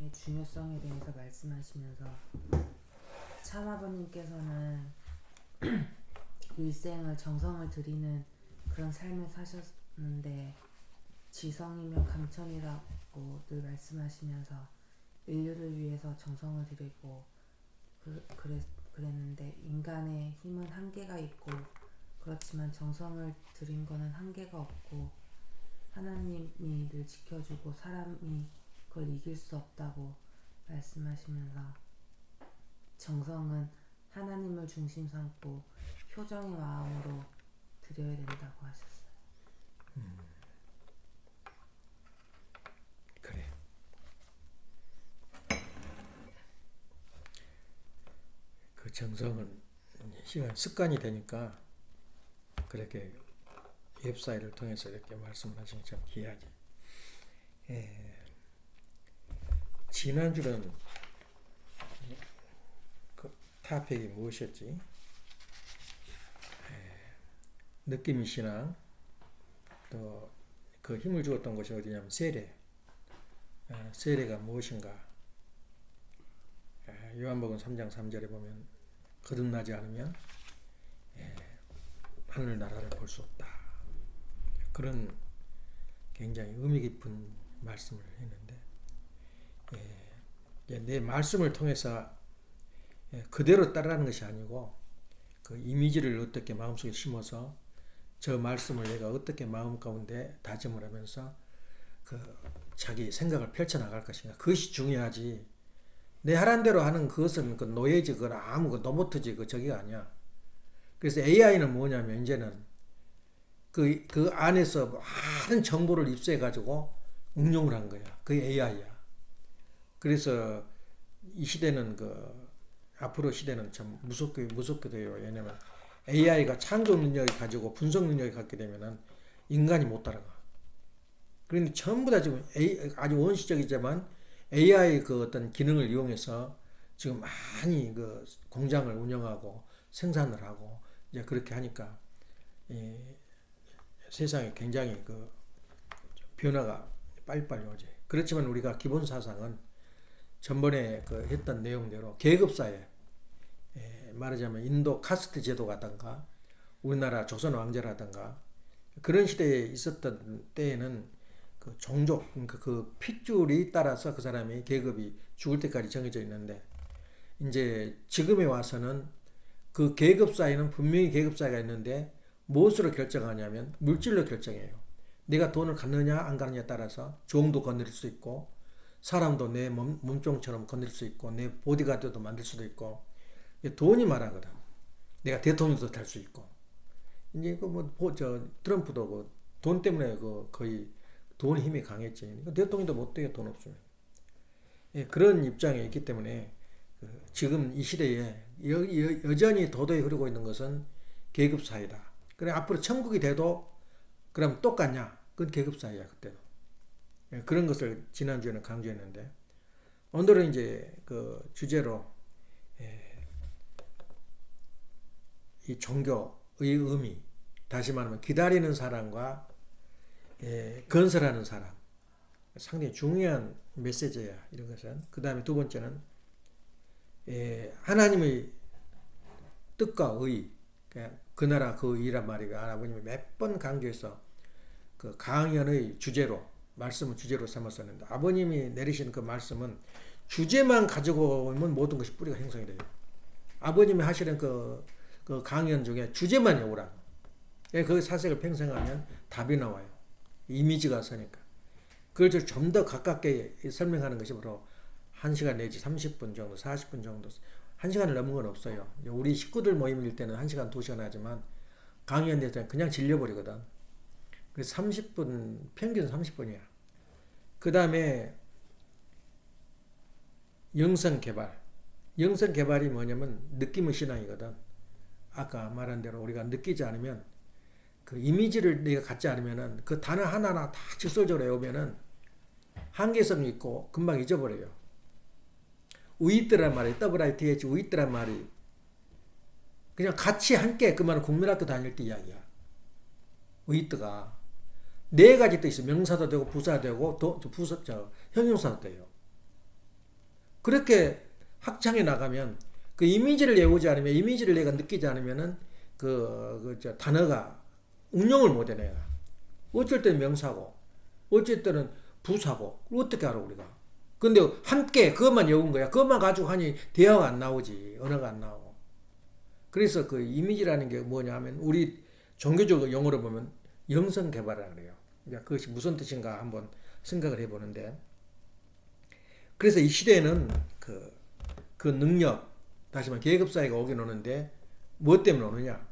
정성의 중요성에 대해서 말씀하시면서 참아버님께서는 일생을 정성을 들이는 그런 삶을 사셨는데 지성이면 감천이라고 늘 말씀하시면서 인류를 위해서 정성을 들이고 그랬는데 인간의 힘은 한계가 있고 그렇지만 정성을 들인 거는 한계가 없고 하나님이 늘 지켜주고 사람이 그걸 이길 수 없다고 말씀하시면서 정성은 하나님을 중심 삼고 효정의 마음으로 드려야 된다고 하셨어요. 그래. 그 정성은 시간 습관이 되니까 그렇게 웹사이트를 통해서 이렇게 말씀을 하시는 게 참 귀하지. 지난주는 그 타픽이 무엇이었지? 느낌의 신앙, 또 그 힘을 주었던 것이 어디냐면 세례. 세례가 무엇인가? 요한복음 3장 3절에 보면 거듭나지 않으면 하늘나라를 볼 수 없다. 그런 굉장히 의미 깊은 말씀을 했는데 내 말씀을 통해서 그대로 따라가는 것이 아니고 그 이미지를 어떻게 마음속에 심어서 저 말씀을 내가 어떻게 마음 가운데 다짐을 하면서 그 자기 생각을 펼쳐나갈 것인가, 그것이 중요하지. 내 하란 대로 하는 그것은 그 노예지, 그 아무 그 로봇이지, 그 저기가 아니야. 그래서 AI는 뭐냐면 이제는 그 안에서 많은 정보를 입수해 가지고 응용을 한 거야. 그게 AI야. 그래서 이 시대는 앞으로 시대는 참 무섭게 돼요. 왜냐면 AI가 창조 능력이 가지고 분석 능력이 갖게 되면은 인간이 못 따라가. 그런데 전부 다 지금 아주 원시적이지만 AI 그 어떤 기능을 이용해서 지금 많이 그 공장을 운영하고 생산을 하고 이제 그렇게 하니까 세상에 굉장히 그 변화가 빨리빨리 오지. 그렇지만 우리가 기본 사상은 전번에 그 했던 내용대로 계급사회, 말하자면 인도 카스트 제도라든가 우리나라 조선 왕제라든가 그런 시대에 있었던 때에는 그 종족, 그 핏줄이 따라서 그 사람이 계급이 죽을 때까지 정해져 있는데 이제 지금에 와서는 그 계급 사이는 분명히 계급 사이가 있는데 무엇으로 결정하냐면 물질로 결정해요. 내가 돈을 갖느냐 안 갖느냐에 따라서 종도 건드릴 수 있고 사람도 내 몸종처럼 건드릴 수 있고 내 보디가드도 만들 수도 있고 돈이 말하거든. 내가 대통령도 될 수 있고 이제 트럼프도 돈 때문에 거의 돈 힘이 강했지. 대통령도 못 되게 돈 없으면. 그런 입장에 있기 때문에 지금 이 시대에 여전히 도덕이 흐르고 있는 것은 계급 사회다. 그래 앞으로 천국이 돼도 그럼 똑같냐? 그건 계급 사회야 그때도. 그런 것을 지난주에는 강조했는데 오늘은 이제 그 주제로 이 종교의 의미, 다시 말하면 기다리는 사람과 건설하는 사람, 상당히 중요한 메시지야 이런 것은. 그 다음에 두 번째는 하나님의 뜻과 의, 그 나라 그 의란 말이가 아버님이 몇 번 강조해서 그 강연의 주제로 말씀을 주제로 삼았었는데 아버님이 내리신 그 말씀은 주제만 가지고 오면 모든 것이 뿌리가 형성이 돼요. 아버님이 하시는 그 강연 중에 주제만 외우라고. 그 사색을 팽생하면 답이 나와요. 이미지가 서니까. 그걸 좀 더 가깝게 설명하는 것이 바로 1시간 내지 30분 정도, 40분 정도. 1시간을 넘은 건 없어요. 우리 식구들 모임일 때는 1시간, 2시간 하지만 강연에서는 그냥 질려버리거든. 그래서 30분, 평균 30분이야. 그 다음에 영성개발. 영성개발이 뭐냐면 느낌의 신앙이거든. 아까 말한 대로 우리가 느끼지 않으면 그 이미지를 내가 갖지 않으면은 그 단어 하나하나 다 직설적으로 외우면은 한계성이 있고 금방 잊어버려요. 우이뜨란 말이 WITH 우이뜨란 말이 그냥 같이 함께 그 말은 국민학교 다닐 때 이야기야. 우이뜨가 네 가지 뜻이 있어. 명사도 되고 부사도 되고 형용사도 돼요. 그렇게 확장해 나가면 그 이미지를 외우지 않으면 이미지를 내가 느끼지 않으면은 저 단어가 응용을 못해 내가. 어쩔 때는 명사고 어쩔 때는 부사고 어떻게 알아 우리가. 근데 함께 그것만 외운 거야. 그것만 가지고 하니 대화가 안 나오지. 언어가 안 나오고. 그래서 그 이미지라는 게 뭐냐면 우리 종교적 용어로 보면 영성 개발이라고 그래요. 그러니까 그것이 무슨 뜻인가 한번 생각을 해보는데 그래서 이 시대에는 그 능력 다시 말해 계급사회가 오긴 오는데 무엇 때문에 오느냐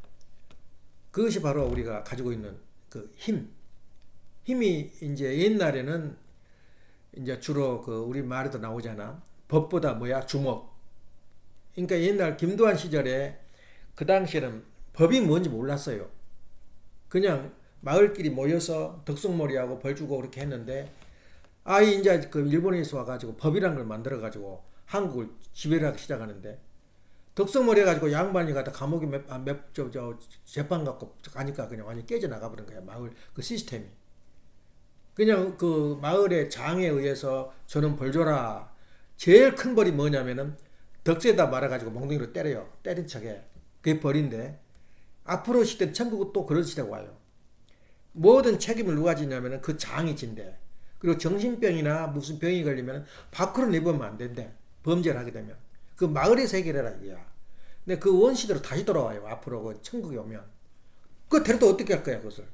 그것이 바로 우리가 가지고 있는 그 힘이 이제 옛날에는 이제 주로 그 우리 말에도 나오잖아 법보다 뭐야 주먹 그러니까 옛날 김도한 시절에 그 당시에는 법이 뭔지 몰랐어요 그냥 마을끼리 모여서 덕성머리하고 벌 주고 그렇게 했는데 이제 그 일본에서 와가지고 법이란 걸 만들어가지고 한국을 지배를 하기 시작하는데 덕성머리 해가지고 양반이 가다 감옥에 재판 갖고 가니까 그냥 완전히 깨져 나가버린 거야 마을 그 시스템이 그냥 그 마을의 장에 의해서 저는 벌 줘라 제일 큰 벌이 뭐냐면은 덕세에다 말아가지고 몽둥이로 때려요 때린 척해 그게 벌인데 앞으로 시대는 천국은 또 그런 시대가 와요 모든 책임을 누가 지냐면은 그 장이 진대. 그리고 정신병이나 무슨 병이 걸리면 밖으로 내보면 안 된대. 범죄를 하게 되면. 그 마을에서 해결해라 이거야. 근데 그 원시대로 다시 돌아와요. 앞으로 그 천국에 오면. 그 데려다 어떻게 할 거야 그것을.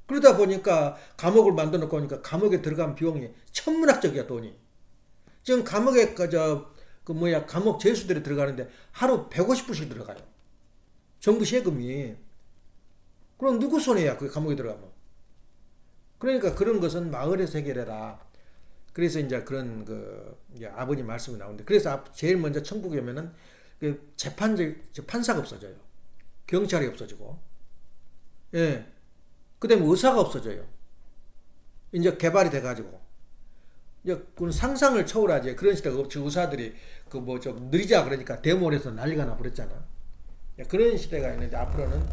그러다 보니까 감옥을 만들어 놓고 오니까 감옥에 들어간 비용이 천문학적이야 돈이. 지금 감옥에 감옥 죄수들이 들어가는데 하루 150불씩 들어가요. 정부 세금이. 그럼 누구 손해야 그 감옥에 들어가면. 그러니까 그런 것은 마을에서 해결해라. 그래서 이제 그런 이제 아버님 말씀이 나오는데 그래서 제일 먼저 천국에 오면은 그 판사가 없어져요. 경찰이 없어지고, 예, 그다음에 의사가 없어져요. 이제 개발이 돼가지고 이제 그건 상상을 초월하지. 그런 시대가 없지. 의사들이 좀 느리자 그러니까 데모에서 난리가 나버렸잖아. 그런 시대가 있는데 앞으로는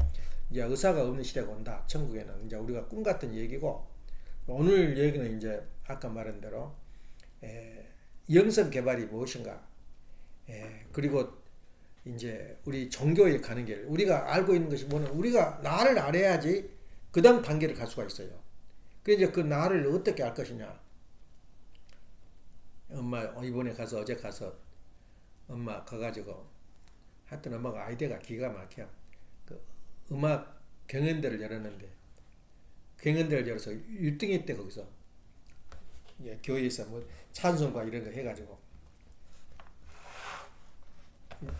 이제 의사가 없는 시대가 온다. 천국에는 이제 우리가 꿈 같은 얘기고 오늘 얘기는 이제 아까 말한 대로 영성 개발이 무엇인가 그리고 이제 우리 종교에 가는 길 우리가 알고 있는 것이 뭐는 우리가 나를 알아야지 그 다음 단계를 갈 수가 있어요. 그래서 이제 그 나를 어떻게 알 것이냐 엄마 이번에 어제 가서 엄마 가가지고 하여튼 엄마가 아이디어가 기가 막혀. 음악 경연대를 열었는데 경연대를 열어서 1등 했대 거기서 교회에서 뭐 찬송가 이런 거 해가지고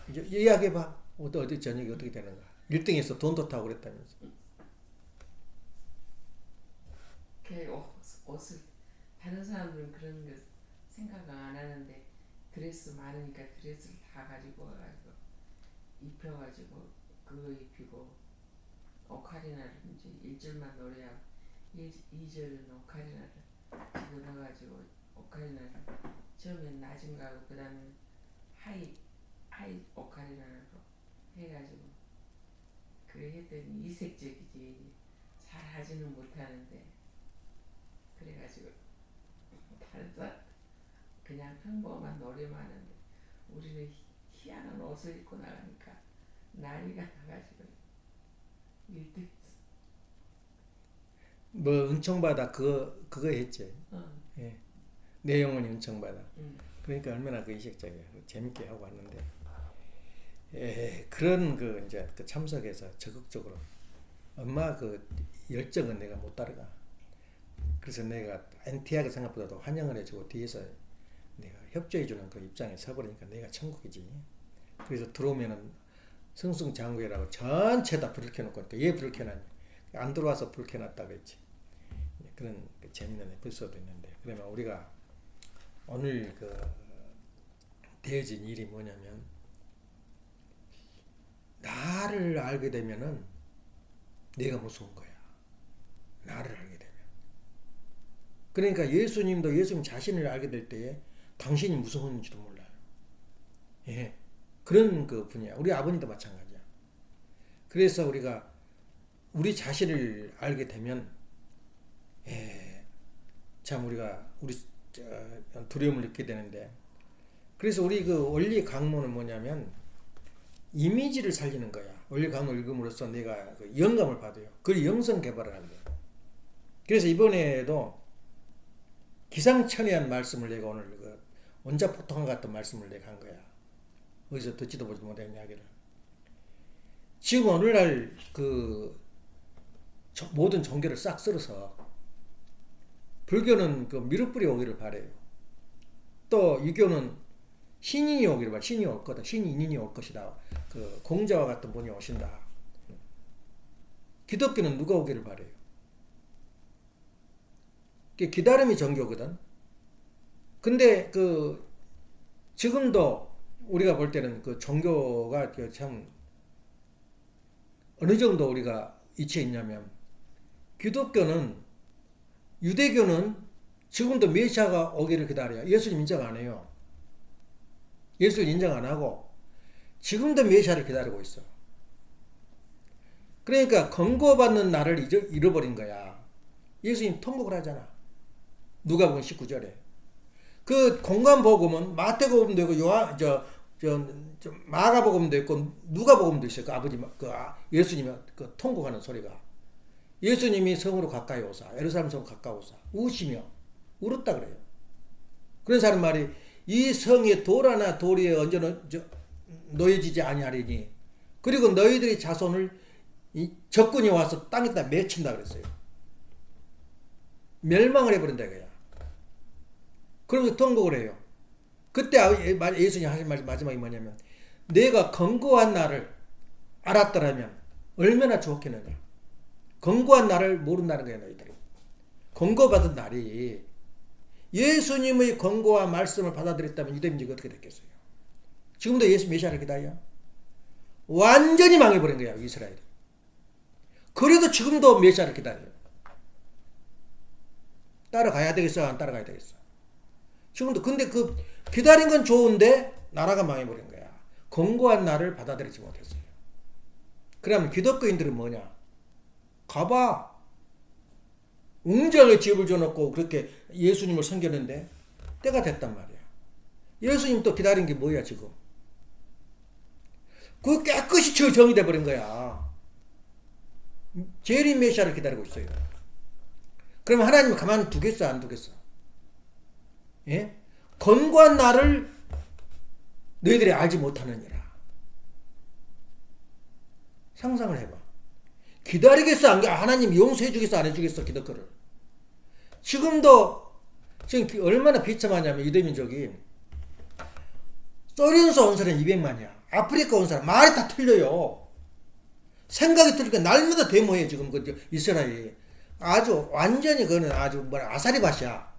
이제 이야기해봐 어디 저녁이 어떻게 되는가 1등에서 돈도 타고 그랬다면서 옷을 다른 사람들은 그런 거 생각 안 하는데 드레스 많으니까 드레스를 다 가지고 와가지고 입혀가지고 그거 입히고 오카리나를 이제 1절만 노래하고 2절은 오카리나를 집어넣어가지고 오카리나를 처음엔 낮은 거하고 그 다음에 하이 오카리나로 해가지고 그래 했더니 이색적이지 잘 하지는 못하는데 그래가지고 다른 사람 그냥 평범한 노래만 하는데 우리는 희한한 옷을 입고 나가니까 난리가 나가지고 1등 뭐 은총받아 그거 했지. 예. 내용은 은총받아. 그러니까 얼마나 그 이색적이야. 재밌게 하고 왔는데 그런 이제 그 참석해서 적극적으로 엄마 그 열정은 내가 못 따라가. 그래서 내가 엔티하게 생각보다도 환영을 해주고 뒤에서 내가 협조해주는 그 입장에 서버리니까 내가 천국이지. 그래서 들어오면은 승승장구회라고 전체 다 불을 켜놓고 얘 불을 켜놨냐 안 들어와서 불 켜놨다고 했지. 그런 재밌는 에피소드 있는데 그러면 우리가 오늘 되어진 일이 뭐냐면 나를 알게 되면은 내가 무서운 거야. 나를 알게 되면. 그러니까 예수님도 예수님 자신을 알게 될 때에 당신이 무서운지도 몰라요. 예. 그런 분이야. 우리 아버님도 마찬가지야. 그래서 우리가 우리 자신을 알게 되면 참 우리가 두려움을 느끼게 되는데 그래서 우리 그 원리 강론은 뭐냐면 이미지를 살리는 거야. 원리 강론 읽음으로써 내가 그 영감을 받아요. 그리고 영성 개발을 하는 거야. 그래서 이번에도 기상천외한 말씀을 내가 오늘 그 원자포통한 같은 말씀을 내가 한 거야. 어디서 듣지도 보지 못한 이야기를. 지금 오늘날 그 모든 종교를 싹 쓸어서 불교는 그 미륵불이 오기를 바래요. 또 유교는 신인이 오기를 바래. 신이 올 거다. 신인이 올 것이다. 그 공자와 같은 분이 오신다. 기독교는 누가 오기를 바래요. 기다림이 종교거든. 근데 그 지금도 우리가 볼 때는 그 종교가 참 어느 정도 우리가 이치에 있냐면 기독교는 유대교는 지금도 메시아가 오기를 기다려요. 예수님 인정 안 해요. 예수를 인정 안 하고 지금도 메시아를 기다리고 있어. 그러니까 권고받는 날을 잃어버린 거야. 예수님 통곡을 하잖아. 누가복음 19절에. 그 공간복음은 마태복음도 있고 마가복음도 있고 누가복음도 있어요. 그 아버지 예수님이 그 통곡하는 소리가. 예수님이 성으로 가까이 오사, 예루살렘 성 가까이 오사 우시며 울었다 그래요. 그런 사람 말이 이 성에 돌 하나 돌이 언제 놓여지지 아니하리니 그리고 너희들의 자손을 적군이 와서 땅에다 맺힌다 그랬어요. 멸망을 해버린다 이거야. 그러면서 통곡을 해요. 그때 예수님이 하신 말이 마지막이 뭐냐면 내가 권고한 날을 알았더라면 얼마나 좋겠느냐. 권고한 날을 모른다는 거야 너희들이. 권고받은 날이 예수님의 권고와 말씀을 받아들였다면 유대민족이 어떻게 됐겠어요? 지금도 예수 메시아를 기다려? 완전히 망해버린 거야 이스라엘이. 그래도 지금도 메시아를 기다려요. 따라가야 되겠어 안 따라가야 되겠어? 지금도. 근데 그 기다린 건 좋은데 나라가 망해버린 거야. 권고한 날을 받아들이지 못했어요. 그러면 기독교인들은 뭐냐? 가봐. 웅장하게 집을 줘놓고 그렇게 예수님을 섬겼는데 때가 됐단 말이야. 예수님 또 기다린 게 뭐야 지금? 그거 깨끗이 정의돼 버린 거야. 재림 메시아를 기다리고 있어요. 그러면 하나님은 가만 두겠어 안 두겠어? 예? 권고한 날을 너희들이 알지 못하느니라. 상상을 해봐. 기다리겠어 안 하나님 용서해 주겠어 안 해주겠어 기독교를. 지금도 지금 얼마나 비참하냐면 유대민족이 소련에서 온 사람 200만이야. 아프리카 온 사람 말이 다 틀려요. 생각이 틀리니까 날마다 데모해 지금 그 이스라엘이. 아주 완전히 그거는 아주 아사리밭이야.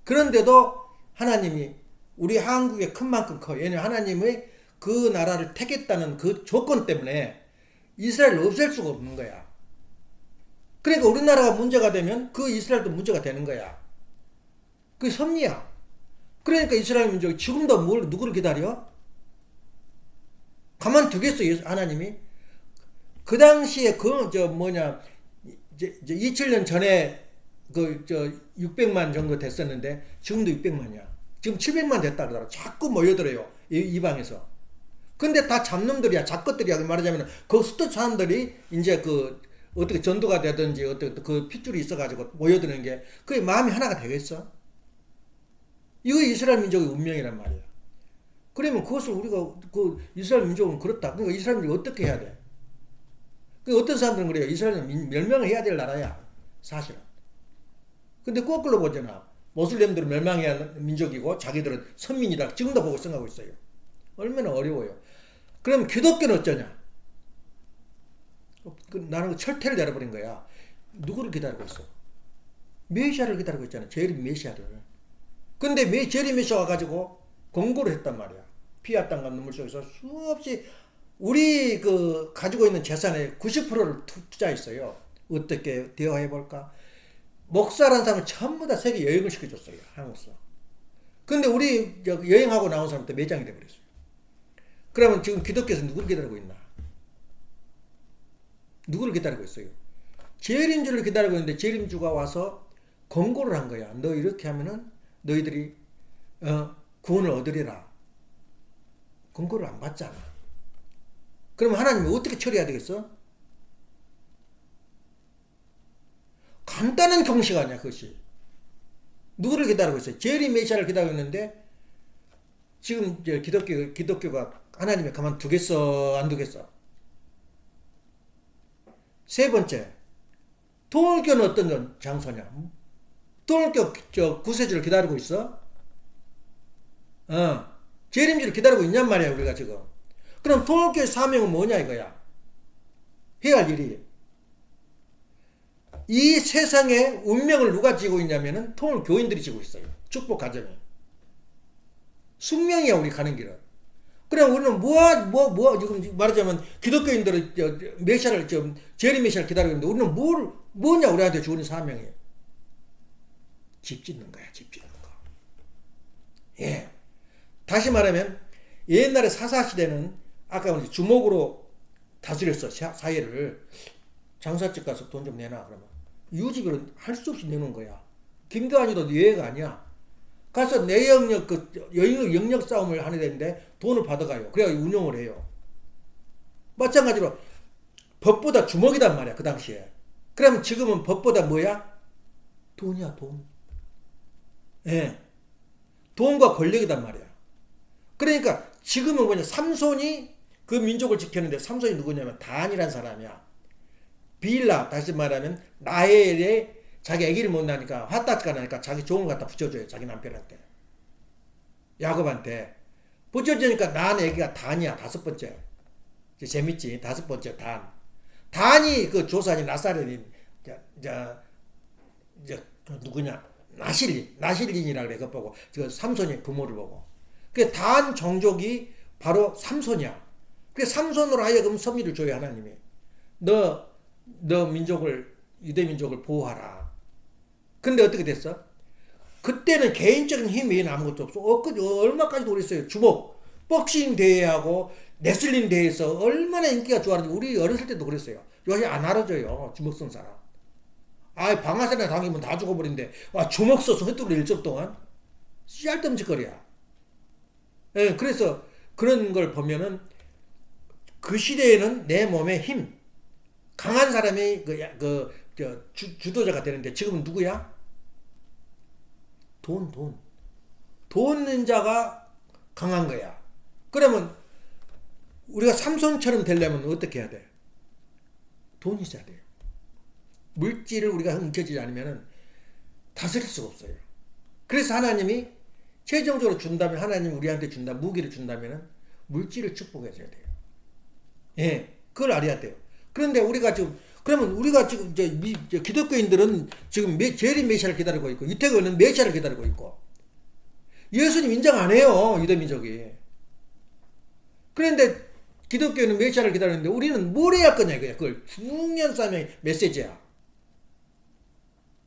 그런데도 하나님이 우리 한국에 큰 만큼 커. 왜냐면 하나님의 그 나라를 택했다는 그 조건 때문에 이스라엘을 없앨 수가 없는 거야. 그러니까 우리나라가 문제가 되면 그 이스라엘도 문제가 되는 거야. 그게 섭리야. 그러니까 이스라엘 민족이 지금도 누구를 기다려? 가만 두겠어 하나님이? 그 당시에 2000년 전에 600만 정도 됐었는데 지금도 600만이야. 지금 700만 됐다 그러더라. 자꾸 모여들어요. 이방에서. 근데 다 잡놈들이야. 잡것들이야. 말하자면 그 수도 사람들이 이제 어떻게 전도가 되든지 어떻게 그 핏줄이 있어가지고 모여드는 게 그게 마음이 하나가 되겠어? 이거 이스라엘 민족의 운명이란 말이야. 그러면 그것을 우리가 이스라엘 민족은 그렇다. 그러니까 이스라엘 민족이 어떻게 해야 돼? 어떤 사람들은 그래요. 이스라엘은 멸망을 해야 될 나라야. 사실은. 근데 거꾸로 보잖아. 모슬렘들은 멸망해야 하는 민족이고 자기들은 선민이다. 지금도 보고 생각하고 있어요. 얼마나 어려워요. 그럼 기독교는 어쩌냐? 나는 철퇴를 내려버린 거야. 누구를 기다리고 있어? 메시아를 기다리고 있잖아. 재림 메시아를. 근데 재림 메시아 와가지고 공고를 했단 말이야. 피와 땀과 눈물 속에서 수없이 우리 가지고 있는 재산의 90%를 투자했어요. 어떻게 대화해볼까? 목사라는 사람은 전부 다 세계 여행을 시켜줬어요. 한국서. 근데 우리 여행하고 나온 사람도 매장이 돼버렸어요. 그러면 지금 기독교에서 누구를 기다리고 있나? 누구를 기다리고 있어요? 재림주를 기다리고 있는데 재림주가 와서 권고를 한 거야. 너 이렇게 하면은 너희들이 구원을 얻으리라. 근거를 안 받잖아. 그럼 하나님이 어떻게 처리해야 되겠어? 간단한 경식 아니야, 그것이. 누구를 기다리고 있어요? 제리 메시아를 기다리고 있는데, 지금 이제 기독교가 하나님이 가만 두겠어, 안 두겠어? 세 번째, 통일교는 어떤 장소냐? 통일교 구세주를 기다리고 있어? 재림주를 기다리고 있냔 말이야, 우리가 지금. 그럼 통일교의 사명은 뭐냐 이거야? 해야 할 일이. 이 세상의 운명을 누가 지고 있냐면은 통일교인들이 지고 있어요. 축복 가정이. 숙명이야, 우리 가는 길은. 그럼 우리는 지금 말하자면 기독교인들은 메시아를, 재림 메시아를 기다리고 있는데 우리는 뭐냐, 우리한테 주는 사명이. 집 짓는 거야, 집 짓는 거. 예. 다시 말하면 옛날에 사사시대는 아까 주먹으로 다스렸어, 사회를. 장사집 가서 돈 좀 내놔. 그러면 유지비로 할 수 없이 내는 거야. 김교환이도 예외가 아니야. 가서 내 영역, 영역 싸움을 하게 되는데 돈을 받아가요. 그래야 운영을 해요. 마찬가지로 법보다 주먹이단 말이야, 그 당시에. 그러면 지금은 법보다 뭐야? 돈이야, 돈. 예. 돈과 권력이단 말이야. 그러니까 지금은 뭐냐, 삼손이 그 민족을 지켰는데, 삼손이 누구냐면 단이란 사람이야. 빌라, 다시 말하면 라헬에 자기 아기를 못 낳으니까 화딱지가 나니까 자기 종을 갖다 붙여줘요, 자기 남편한테. 야곱한테 붙여주니까 낳은 아기가 단이야, 5번째. 재밌지? 5번째 단. 단이 그 조상이 나사렛인 누구냐, 나실린이라고 그래. 그거 보고 그 삼손이 부모를 보고, 그 단 종족이 바로 삼손이야. 그 삼손으로 하여금 섭리를 줘요, 하나님이. 너 민족을, 유대 민족을 보호하라. 근데 어떻게 됐어? 그때는 개인적인 힘이 아무것도 없어. 얼마까지도 그랬어요. 주먹, 복싱 대회하고 레슬링 대회에서 얼마나 인기가 좋았는지 우리 어렸을 때도 그랬어요. 요새 안 알아줘요, 주먹 쓴 사람. 방아쇠나 당기면 다 죽어버린데, 주먹 써서 흩뜨려 일주일 동안? 씨알덤짓거리야. 예, 그래서 그런 걸 보면은 그 시대에는 내 몸에 힘, 강한 사람이 주도자가 되는데 지금은 누구야? 돈 있는 자가 강한 거야. 그러면 우리가 삼손처럼 되려면 어떻게 해야 돼? 돈이 있어야 돼요. 물질을 우리가 훔쳐지지 않으면 다스릴 수가 없어요. 그래서 하나님이 최종적으로 준다면, 하나님이 우리한테 무기를 준다면 물질을 축복해 줘야 돼요. 예, 그걸 알아야 돼요. 그런데 우리가 지금 이제 기독교인들은 지금 재림 메시아를 기다리고 있고, 유태교는 메시아를 기다리고 있고, 예수님 인정 안 해요, 유대 민족이. 그런데 기독교는 메시아를 기다리는데 우리는 뭘 해야 할 거냐 이거야. 그걸 중요한 사명의 메시지야.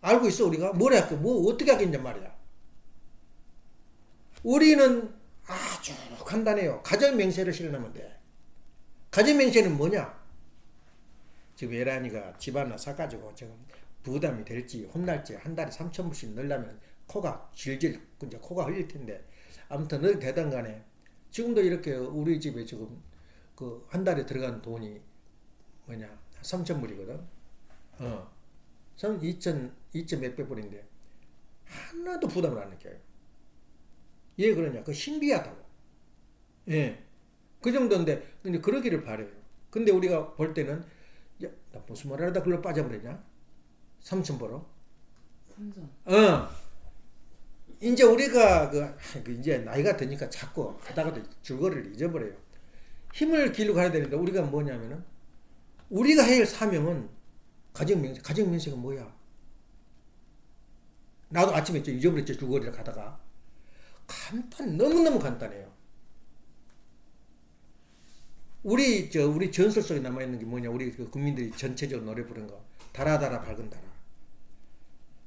알고 있어, 우리가? 뭘 해야 할 거야? 어떻게 하겠냐 말이야. 우리는 아주 간단해요. 가정 맹세를 실현하면 돼. 가정 맹세는 뭐냐? 지금 예란이가 집 하나 사가지고 지금 부담이 될지 혼날지 한 달에 3,000불씩 넣으려면 코가 질질 이제 코가 흘릴 텐데, 아무튼 어디 되든 간에 지금도 이렇게 우리 집에 지금 그 한 달에 들어간 돈이 3,000불이거든. 2천 몇백 불인데 하나도 부담을 안 느껴요. 왜 그러냐? 그 신비하다고. 예. 그 정도인데, 근데 그러기를 바래요. 근데 우리가 볼 때는, 야, 나 무슨 말 하다 그걸로 빠져버리냐? 3천 벌어? 삼손. 이제 우리가 이제 나이가 드니까 자꾸 하다가도 줄거리를 잊어버려요. 힘을 기르고 해야 되는데, 우리가 뭐냐면은, 우리가 해야 할 사명은 가정명세. 가정명세가 뭐야? 나도 아침에 잊어버렸죠, 줄거리를 가다가. 너무너무 간단해요. 우리 전설 속에 남아있는 게 뭐냐? 우리 국민들이 전체적으로 노래 부른 거. 달아달아 밝은 달아.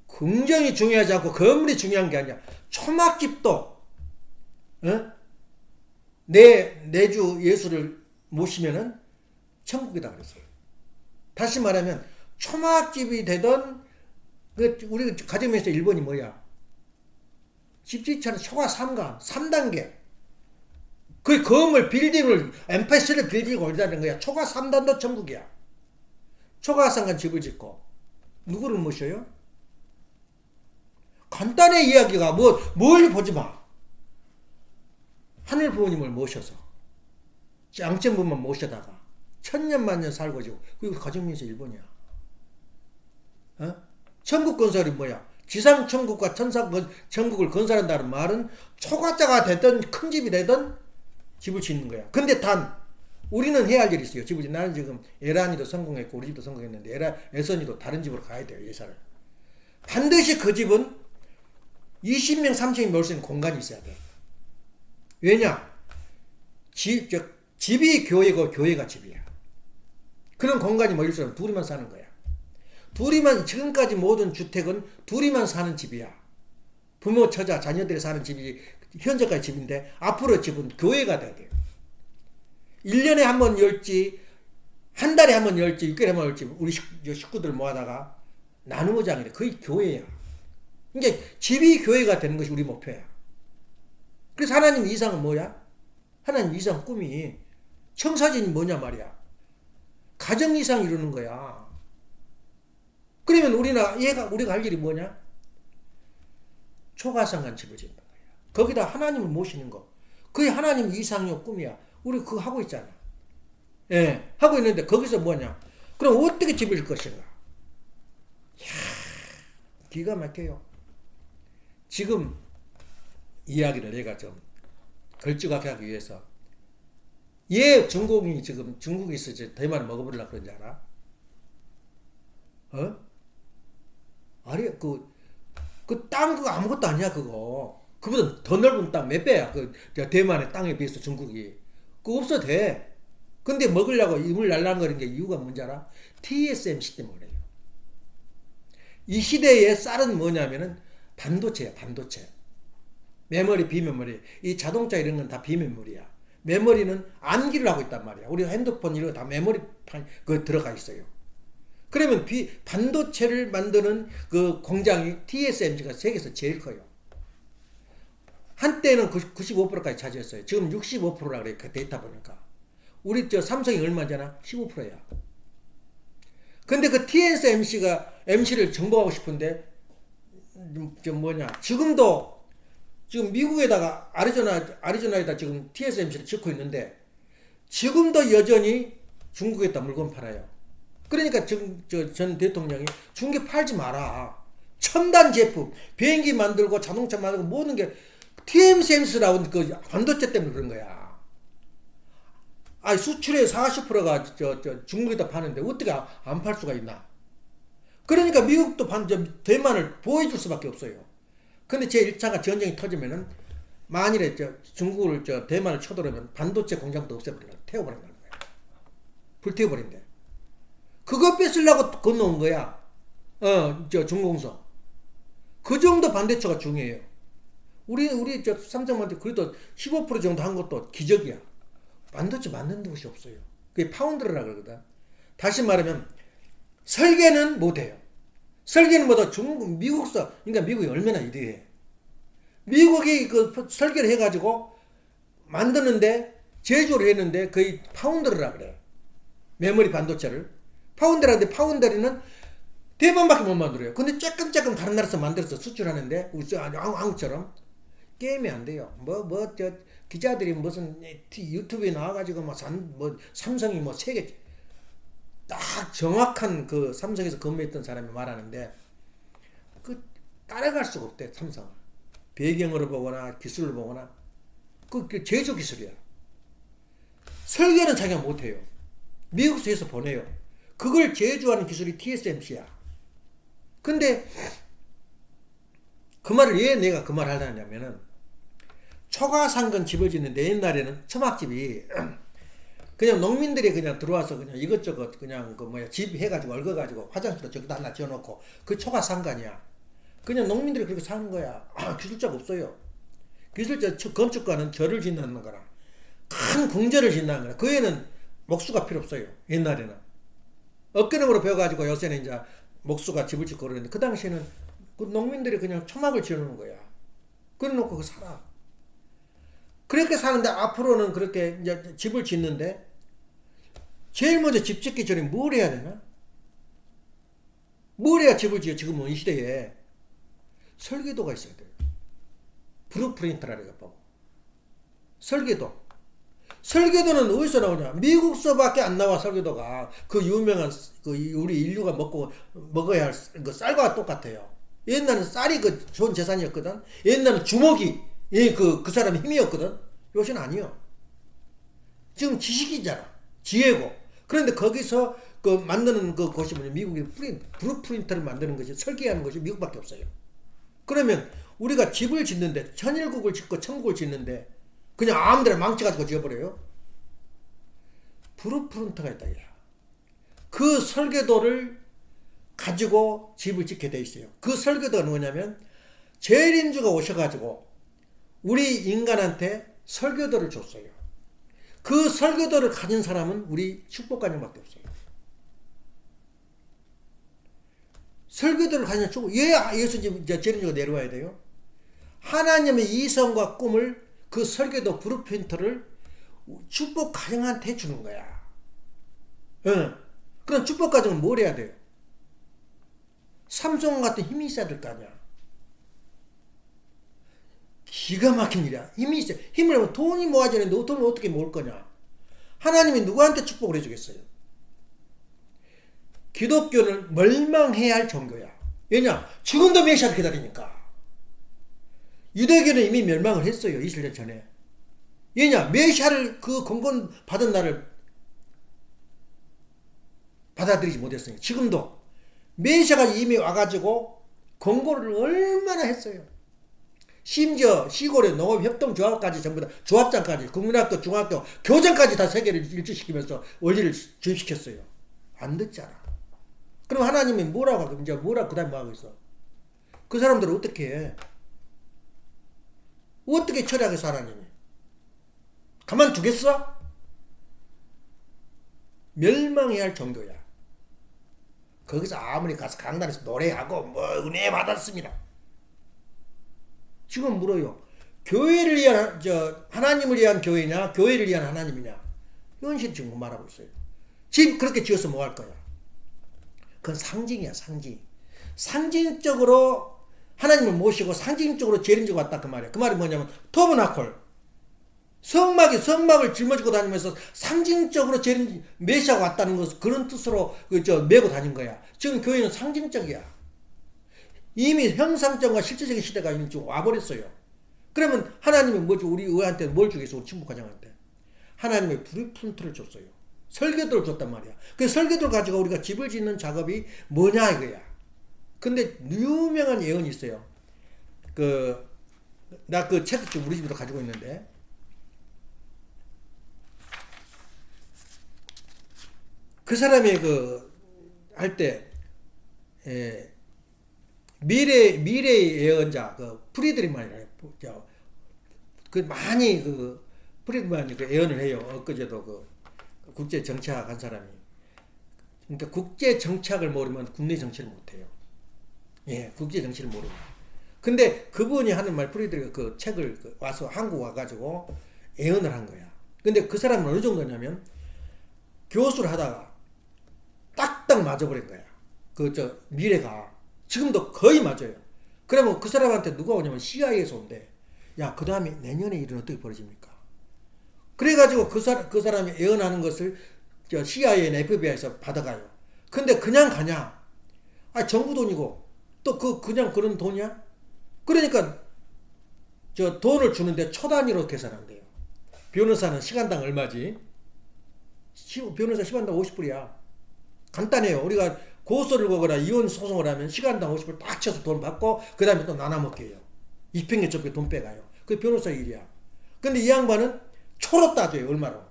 긍정이 중요하지 않고 건물이 중요한 게 아니야. 초막집도 내주 예수를 모시면은 천국이다 그랬어요. 다시 말하면 초막집이 되던 우리 가정에서 1번이 뭐야? 집 짓지 않은 초과 3단계. 그 건물 빌딩을 엠파시를 빌딩을 올리다는 거야. 초가 3단도 천국이야. 초가상간 집을 짓고 누구를 모셔요? 간단한 이야기가 뭘 보지 마. 하늘 부모님을 모셔서 양천부만 모셔다가 천년만년 살고 지고 그리고 가정민수 일본이야. 어? 천국 건설이 뭐야? 지상 천국과 천상 천국을 건설한다는 말은 초가자가 되든 큰 집이 되든 집을 짓는 거야. 근데 단 우리는 해야 할 일이 있어요. 집을 짓는. 나는 지금 에란이도 성공했고 우리 집도 성공했는데 애선이도 다른 집으로 가야 돼요. 예산을. 반드시 그 집은 20명 30명 모을 수 있는 공간이 있어야 돼. 왜냐? 집이 교회고 교회가 집이야. 그런 공간이 모일 수는 둘이만 사는 거야. 둘이만, 지금까지 모든 주택은 둘이만 사는 집이야. 부모, 처자, 자녀들이 사는 집이 현재까지 집인데 앞으로 집은 교회가 돼야 돼요. 1년에 한 번 열지, 한 달에 한 번 열지, 6개월에 한 번 열지 우리 식구들 모아다가 나누고자 하는 게 거의 교회야. 그러니까 집이 교회가 되는 것이 우리 목표야. 그래서 하나님 이상은 뭐야? 하나님 이상 꿈이 청사진이 뭐냐 말이야. 가정 이상 이루는 거야. 그러면 우리가 할 일이 뭐냐? 초가상간 집을 짓는 거야. 거기다 하나님을 모시는 거. 그게 하나님 이상의 꿈이야. 우리 그거 하고 있잖아. 예, 하고 있는데 거기서 뭐냐? 그럼 어떻게 집을 질 것인가? 이야, 기가 막혀요. 지금 이야기를 내가 좀 걸쭉하게 하기 위해서 중국이 지금 중국에서 대만을 먹어보려고 그런지 알아? 어? 아니 그 땅 그거 아무것도 아니야 그거. 그보다 더 넓은 땅 몇 배야. 그 대만의 땅에 비해서 중국이. 그거 없어도 돼. 근데 먹으려고 입을 날랑거리는 게 이유가 뭔지 알아? TSMC 때문에 그래요. 이 시대의 쌀은 뭐냐면은 반도체야, 반도체. 메모리, 비메모리. 이 자동차 이런 건 다 비메모리야. 메모리는 암기를 하고 있단 말이야. 우리 핸드폰 이런 거 다 메모리 들어가 있어요. 그러면 반도체를 만드는 그 공장이 TSMC가 세계에서 제일 커요. 한때는 95%까지 차지했어요. 지금 65%라 그래요. 그 데이터 보니까. 우리 삼성이 얼마잖아? 15%야. 근데 그 TSMC가 MC를 정복하고 싶은데 지금도 지금 미국에다가 아리조나에다 지금 TSMC를 짓고 있는데 지금도 여전히 중국에다 물건 팔아요. 그러니까 지금 전 대통령이 중국에 팔지 마라. 첨단 제품, 비행기 만들고 자동차 만들고 모든 게 TSMC라고 그 반도체 때문에 그런 거야. 아니 수출의 40%가 중국에다 파는데 어떻게 안 팔 수가 있나? 그러니까 미국도 대만을 보여줄 수밖에 없어요. 근데 제1차가 전쟁이 터지면은 만일에 중국을 대만을 쳐들어오면 반도체 공장도 없애버린다. 태워버린다는 거야. 불태워버린대. 그거 뺏으려고 건너온 거야. 중공서. 그 정도 반도체가 중요해요. 우리 삼성한테 그래도 15% 정도 한 것도 기적이야. 반도체 만드는 곳이 없어요. 그게 파운드라 그러거든. 다시 말하면 설계는 못해요. 설계는 뭐다 미국서. 그러니까 미국이 얼마나 이래해. 미국이 그 설계를 해가지고 만드는데 제조를 했는데 거의 파운드라 그래. 메모리 반도체를 파운드라는데 파운드리는 대만밖에 못 만들어요. 근데 조금 다른 나라에서 만들어서 수출하는데 한국처럼 게임이 안 돼요. 기자들이 무슨 유튜브에 나와가지고 삼성이 세계 딱 정확한 그 삼성에서 근무했던 사람이 말하는데 따라갈 수가 없대. 삼성 배경으로 보거나 기술을 보거나 그 제조 기술이야. 설계는 자기가 못해요. 미국에서 해서 보내요. 그걸 제조하는 기술이 TSMC야. 근데 그 말을 왜 내가 그 말을 하냐면은 초가상건 집을 짓는데 옛날에는 초막집이 그냥 농민들이 그냥 들어와서 그냥 이것저것 그냥 집 해가지고 얽어가지고 화장실도 저기다 하나 지어놓고 그 초가상간이야. 그냥 농민들이 그렇게 사는 거야. 기술자가 없어요. 기술자 건축가는 절을 짓는 거라 큰 궁전을 짓는 거라. 그 애는 목수가 필요 없어요. 옛날에는 어깨너머로 배워가지고 요새는 이제 목수가 집을 짓고 그러는데 그 당시에는 그 농민들이 그냥 초막을 지어놓는 거야. 그래놓고 그 살아. 그렇게 사는데 앞으로는 그렇게 이제 집을 짓는데 제일 먼저 집 짓기 전에 뭘 해야 되나? 뭘 해야 집을 지어? 지금 이 시대에 설계도가 있어야 돼요. 브루프린트라는 거 보고. 설계도는 어디서 나오냐? 미국서밖에 안 나와. 설계도가 그 유명한 그 우리 인류가 먹어야 할 그 쌀과 똑같아요. 옛날은 쌀이 그 좋은 재산이었거든. 옛날은 주먹이 그 사람의 힘이었거든. 요새는 아니요. 지금 지식이잖아. 지혜고. 그런데 거기서 그 만드는 그 것이 뭐냐? 미국의 브루프린트를 만드는 것이 설계하는 것이 미국밖에 없어요. 그러면 우리가 집을 짓는데 천일국을 짓고 천국을 짓는데 그냥 아무데나 망쳐가지고 지어버려요. 브루프린트가 있다. 그 설계도를 가지고 집을 짓게 돼 있어요. 그 설계도가 뭐냐면 재림주가 오셔가지고 우리 인간한테 설계도를 줬어요. 그 설계도를 가진 사람은 우리 축복가정밖에 없어요. 설계도를 가진 축복. 예수 이제 재림주가 내려와야 돼요. 하나님의 이성과 꿈을 그 설계도 브루프린트를 축복 가정한테 주는 거야. 응. 그럼 축복 가정은 뭘 해야 돼요? 삼성 같은 힘이 있어야 될 거 아니야. 기가 막힌 일이야. 힘이 있어야. 힘을 하면 돈이 모아지는데 돈을 어떻게 모을 거냐. 하나님이 누구한테 축복을 해주겠어요? 기독교는 멀망해야 할 종교야. 왜냐? 지금도 메시아를 기다리니까. 유대교는 이미 멸망을 했어요. 20년 전에. 왜냐? 메시아를 그 공건 받은 날을 받아들이지 못했어요. 지금도 메시아가 이미 와가지고 공고를 얼마나 했어요. 심지어 시골의 농업협동조합까지 전부 다 조합장까지 국민학교, 중학교, 교장까지 다 세계를 일치시키면서 원리를 주입시켰어요. 안 듣잖아. 그럼 하나님이 뭐라고 하고 이제 뭐라고 그 다음에 뭐 하고 있어? 그 사람들은 어떻게 해? 어떻게 처리하겠어 하나님이? 가만두겠어? 멸망해야 할 정도야. 거기서 아무리 가서 강단에서 노래하고 뭐 은혜 받았습니다. 지금 물어요. 교회를 위한 하나님을 위한 교회냐, 교회를 위한 하나님이냐? 현실 지금 말하고 있어요. 집 그렇게 지어서 뭐 할 거야? 그건 상징이야, 상징. 상징적으로 하나님을 모시고 상징적으로 재림지고 왔다 그 말이야. 그 말이 뭐냐면 터버나콜. 성막을 짊어지고 다니면서 상징적으로 재림 메시아가 왔다는 것을 그런 뜻으로 메고 다닌 거야. 지금 교회는 상징적이야. 이미 형상적과 실제적인 시대가 이미 지금 와버렸어요. 그러면 하나님이 뭐지? 우리한테 뭘 주겠어? 우리 친구 가정한테. 하나님의 브루프린트를 줬어요. 설계도를 줬단 말이야. 그 설계도를 가지고 우리가 집을 짓는 작업이 뭐냐 이거야. 근데 유명한 예언이 있어요. 나 그 책 좀 우리 집에도 가지고 있는데 그 사람이 할 때 미래의 예언자 프리드리만이라요. 많이 프리드만이 예언을 해요. 엊그제도 국제 정치학 한 사람이. 그러니까 국제 정치학을 모르면 국내 정치를 못 해요. 예, 국제 정치를 모르면. 근데 그분이 하는 말 프리드리가 그 책을 와서 한국 와가지고 예언을 한 거야. 근데 그 사람은 어느 정도냐면 교수를 하다가 딱딱 맞아버린 거야. 미래가. 지금도 거의 맞아요. 그러면 그 사람한테 누가 오냐면 CIA에서 온대. 야, 그 다음에 내년에 일은 어떻게 벌어집니까? 그래가지고 그 사람이 예언하는 것을 CIA나 FBI에서 받아가요. 근데 그냥 가냐? 정부 돈이고 또 그냥 그런 돈이야? 그러니까 돈을 주는데 초 단위로 계산한대요. 변호사는 시간당 얼마지? 변호사 시간당 50불이야. 간단해요. 우리가 고소를 거거나 이혼 소송을 하면 시간당 50불 딱 쳐서 돈 받고 그 다음에 또 나눠 먹게 해요. 입행에 접게 돈 빼가요. 그게 변호사 일이야. 근데 이 양반은 초로 따져요. 얼마로.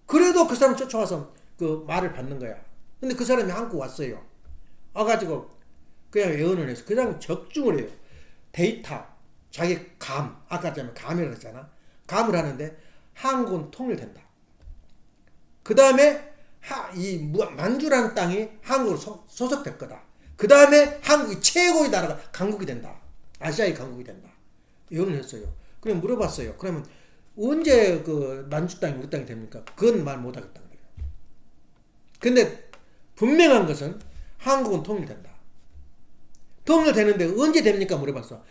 그래도 그 사람 쫓아와서 그 말을 받는 거야. 근데 그 사람이 한국 왔어요. 와가지고 그냥 예언을 해서 그냥 적중을 해요. 데이터, 자기 아까 전에 감이라고 했잖아. 감을 하는데 한국은 통일된다. 그 다음에 이 만주라는 땅이 한국으로 소속될 거다. 그 다음에 한국이 최고의 나라가 강국이 된다. 아시아의 강국이 된다. 예언을 했어요. 그래 물어봤어요. 그러면 언제 그 난주 땅이 우리 땅이 됩니까? 그건 말 못하겠다는 거예요. 근데 분명한 것은 한국은 통일된다. 통일되는데 언제 됩니까? 물어봤어.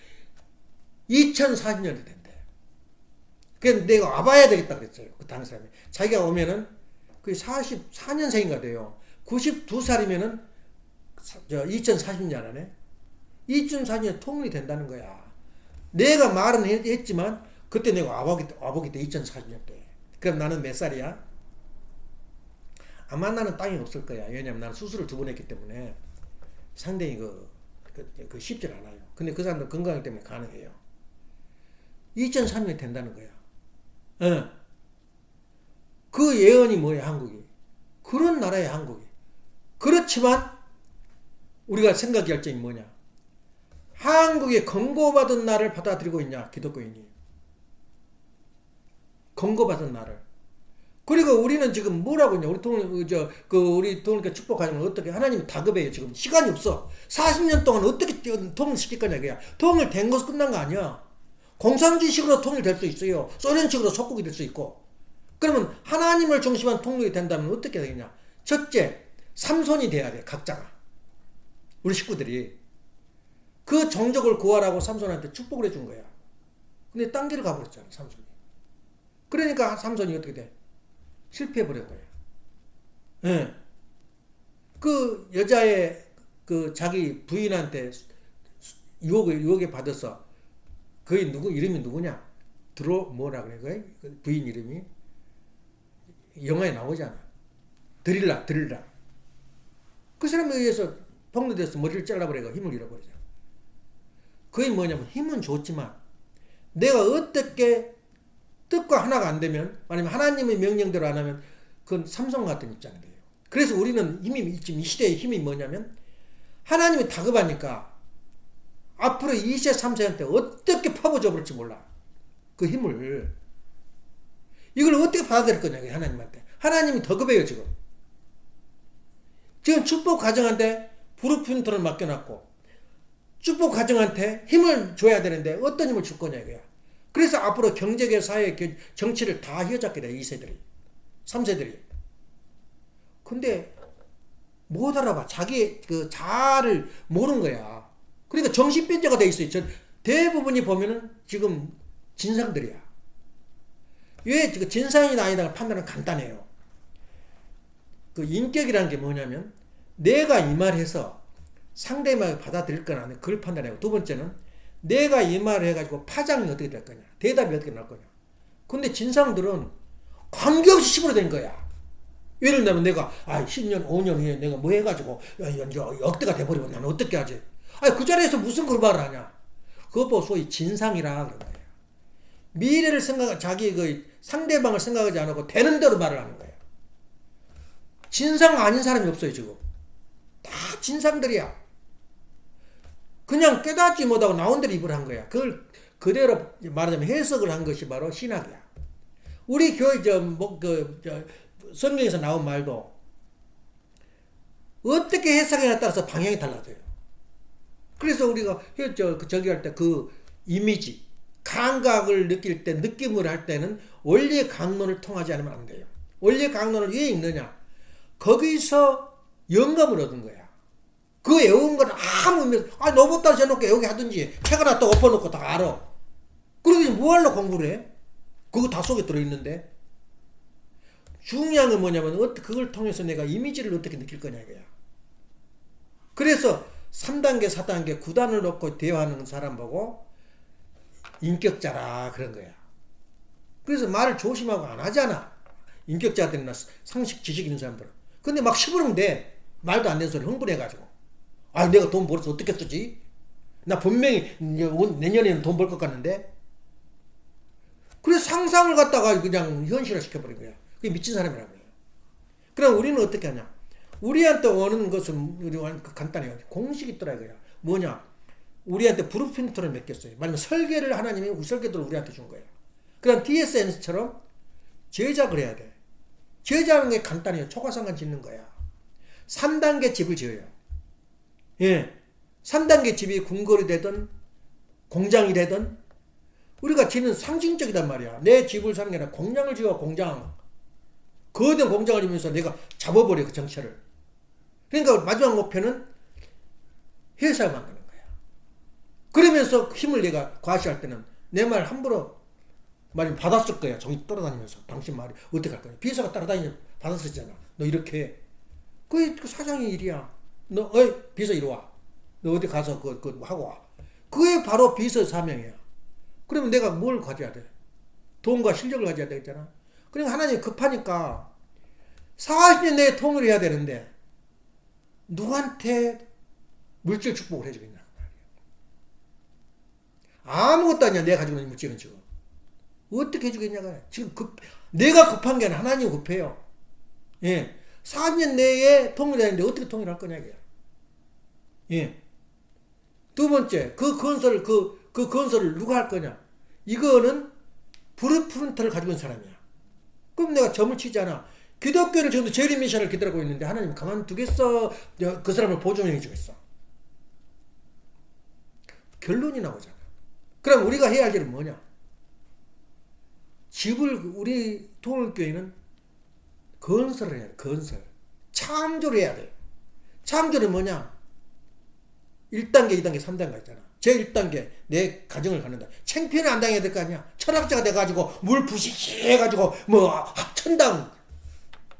2040년에 된대. 그래서 내가 와봐야 되겠다 그랬어요. 그 당시 사람이. 자기가 오면은 그 44년생인가 돼요. 92살이면은 2040년 안에 2040년에 통일이 된다는 거야. 내가 말은 했지만 그때 내가 와보기 때 2040년 때. 그럼 나는 몇 살이야? 아마 나는 땅이 없을 거야. 왜냐면 나는 수술을 2번 했기 때문에 상당히 쉽질 않아요. 근데 그 사람들 건강 때문에 가능해요. 2003년이 된다는 거야. 그 예언이 뭐야, 한국이? 그런 나라야, 한국이. 그렇지만 우리가 생각할 점이 뭐냐? 한국이 권고받은 나를 받아들이고 있냐, 기독교인이. 권고받은 나를. 그리고 우리는 지금 뭐라고 했냐? 우리 통일교 축복 과정을 어떻게 하나님이 다급해요. 지금 시간이 없어. 40년 동안 어떻게 통일시킬 거냐 이거야. 통일된 것은 끝난 거 아니야. 공산주의식으로 통일될 수 있어요. 소련식으로 속국이 될 수 있고. 그러면 하나님을 중심한 통일이 된다면 어떻게 되겠냐? 첫째, 삼손이 돼야 돼. 각자가. 우리 식구들이. 그 종족을 구하라고 삼손한테 축복을 해준 거야. 근데 딴 길을 가버렸잖아, 삼손이. 그러니까 삼손이 어떻게 돼? 실패해버린 거예요. 예. 그 여자의 그 자기 부인한테 유혹에 받아서 그의 이름이 누구냐? 뭐라 그래? 그 부인 이름이? 영화에 나오잖아. 드릴라. 그 사람에 의해서 폭로돼서 머리를 잘라버리고 힘을 잃어버리잖아. 그게 뭐냐면 힘은 좋지만 내가 어떻게 뜻과 하나가 안 되면 아니면 하나님의 명령대로 안 하면 그건 삼손 같은 입장이 돼요. 그래서 우리는 지금 이 시대의 힘이 뭐냐면 하나님이 다급하니까 앞으로 2세 3세한테 어떻게 파고져 버릴지 몰라. 그 힘을. 이걸 어떻게 받아들일 거냐 하나님한테. 하나님이 더 급해요 지금. 지금 축복 가정한테 브루핀트를 맡겨놨고 축복 가정한테 힘을 줘야 되는데 어떤 힘을 줄 거냐 이거야. 그래서 앞으로 경제계, 사회, 정치를 다 휘어잡게 돼 2세들이 3세들이. 근데 못 알아봐. 자기 그 자아를 모르는 거야. 그러니까 정신변제가 돼 있어요. 대부분이 보면은 지금 진상들이야. 왜 진상이나 아니다 판단은 간단해요. 그 인격이라는 게 뭐냐면 내가 이 말해서 상대방이 받아들일 거나 그걸 판단해요. 두 번째는 내가 이 말을 해가지고 파장이 어떻게 될 거냐. 대답이 어떻게 날 거냐. 근데 진상들은 관계없이 씹어낸 거야. 예를 들면 내가 10년 5년 후에 내가 뭐 해가지고 역대가 돼버리면 나는 어떻게 하지. 그 자리에서 무슨 그런 말을 하냐. 그거 보고 소위 진상이라 그런 거야. 미래를 자기 그 상대방을 생각하지 않고 되는 대로 말을 하는 거야. 진상 아닌 사람이 없어요 지금. 다 진상들이야. 그냥 깨닫지 못하고 나온 대로 입을 한 거야. 그걸 그대로 말하자면 해석을 한 것이 바로 신학이야. 우리 교회 성경에서 나온 말도 어떻게 해석하냐에 따라서 방향이 달라져요. 그래서 우리가 저기 할 때 그 이미지, 감각을 느낄 때, 느낌을 할 때는 원리의 강론을 통하지 않으면 안 돼요. 원리의 강론을 왜 읽느냐? 거기서 영감을 얻은 거야. 그 외운 건 아무 의미 없어. 로봇다 해놓고 여기 하든지 책을 갖다 엎어놓고 다 알아. 그러더니 뭐하려고 공부를 해? 그거 다 속에 들어있는데. 중요한 건 뭐냐면 그걸 통해서 내가 이미지를 어떻게 느낄 거냐 이거야. 그래서 3단계 4단계 9단을 놓고 대화하는 사람 보고 인격자라 그런 거야. 그래서 말을 조심하고 안 하잖아. 인격자들이나 상식 지식 있는 사람들은. 근데 막 씹으면 돼. 말도 안 되는 소리 흥분해가지고. 내가 돈 벌어서 어떻게 쓰지? 나 분명히 내년에는 돈 벌 것 같는데. 그래서 상상을 갖다가 그냥 현실화 시켜버린 거야. 그게 미친 사람이라고 해요. 그럼 우리는 어떻게 하냐? 우리한테 오는 것은 간단해요. 공식이 있더라 이거야. 뭐냐? 우리한테 브루핀트를 맡겼어요. 말하면 설계를 하나님이 설계도를 우리한테 준 거예요. 그럼 DSN처럼 제작을 해야 돼. 제작하는 게 간단해요. 초과상관 짓는 거야. 3단계 집을 지어요. 예. 3단계 집이 궁궐이 되든 공장이 되든 우리가 지는 상징적이단 말이야. 내 집을 사는 게 아니라 공장을 지어, 공장. 거대한 공장을 지으면서 내가 잡아버려, 그 정체를. 그러니까 마지막 목표는 회사를 만드는 거야. 그러면서 힘을 내가 과시할 때는 내 말 함부로 말이 받았을 거야. 정신 따라다니면서. 당신 말이 어떻게 할 거야. 비서가 따라다니면 받았었잖아. 너 이렇게 해. 그 사장의 일이야. 너, 어이, 비서 이리 와. 너 어디 가서 그거 하고 와. 그게 바로 비서 사명이야. 그러면 내가 뭘 가져야 돼? 돈과 실력을 가져야 되겠잖아. 그러니까 하나님이 급하니까 40년 내에 통일을 해야 되는데 누구한테 물질 축복을 해주겠냐. 아무것도 아니야. 내가 가지고 있는 물질은 지금. 어떻게 해주겠냐가. 지금 내가 급한 게 아니라 하나님이 급해요. 예. 40년 내에 통일해야 되는데 어떻게 통일할 거냐, 이게. 예. 두 번째, 그 건설을 누가 할 거냐? 이거는 브루프런트를 가지고 있는 사람이야. 그럼 내가 점을 치잖아. 기독교를 지금도 제리 미션을 기다리고 있는데 하나님 가만두겠어? 그 사람을 보존해 주겠어? 결론이 나오잖아. 그럼 우리가 해야 할 일은 뭐냐? 우리 통일교회는 건설을 해야 돼. 건설. 창조를 해야 돼. 창조는 뭐냐? 1단계, 2단계, 3단계 있잖아. 제1단계 내 가정을 갖는다. 창피는 안 당해야 될 거 아니야. 철학자가 돼가지고 물 부시시 해가지고 뭐 천당,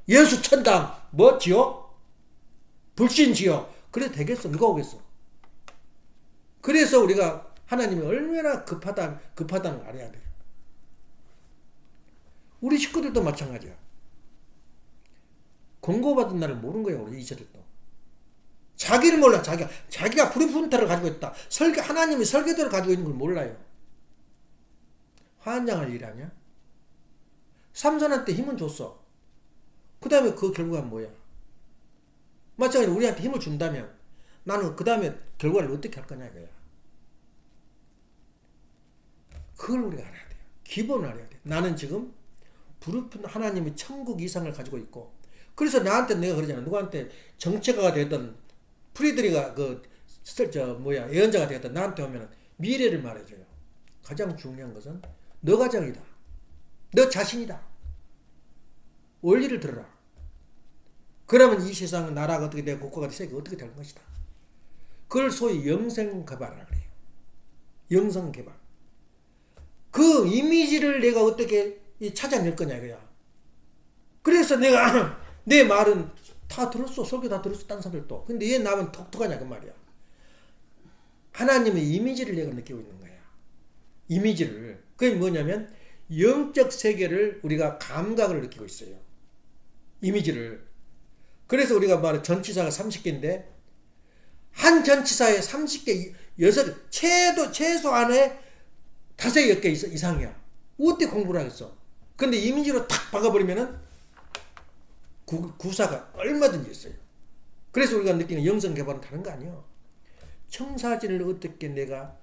예수 천당 뭐 지어? 불신 지어. 그래도 되겠어? 누가 오겠어? 그래서 우리가 하나님이 얼마나 급하다는 걸 알아야 돼요. 우리 식구들도 마찬가지야. 권고받은 날을 모르는 거야, 우리 이세들도. 자기를 몰라, 자기가 브루프런트를 가지고 있다. 하나님이 설계도를 가지고 있는 걸 몰라요. 환장할 일 아니야? 삼손한테 힘은 줬어. 그 다음에 그 결과가 뭐야? 마찬가지로 우리한테 힘을 준다면 나는 그 다음에 결과를 어떻게 할 거냐, 이거야. 그걸 우리가 알아야 돼요. 기본을 알아야 돼. 나는 지금 하나님의 천국 이상을 가지고 있고, 그래서 나한테 내가 그러잖아. 누구한테 정체가가 되었던 프리드리가 예언자가 되었던 나한테 오면 미래를 말해줘요. 가장 중요한 것은 너 가정이다. 너 자신이다. 원리를 들어라. 그러면 이 세상 나라가 어떻게 되고 국가가 세계가 어떻게 될 것이다. 그걸 소위 영생개발이라고 그래요. 영성개발. 그 이미지를 내가 어떻게 찾아낼 거냐 이거야. 그래서 내가 내 말은 다 들었어. 설교 다 들었어. 딴 사람들도. 근데 얘 나면 독특하냐 그 말이야. 하나님의 이미지를 내가 느끼고 있는 거야. 이미지를. 그게 뭐냐면 영적 세계를 우리가 감각을 느끼고 있어요. 이미지를. 그래서 우리가 말해 전치사가 30개인데 한 전치사에 30개, 6, 최소한에 5, 10개 이상이야. 어떻게 공부를 하겠어? 근데 이미지로 탁 박아버리면은 구사가 얼마든지 있어요. 그래서 우리가 느끼는 영성 개발은 다른 거 아니에요. 청사진을 어떻게 내가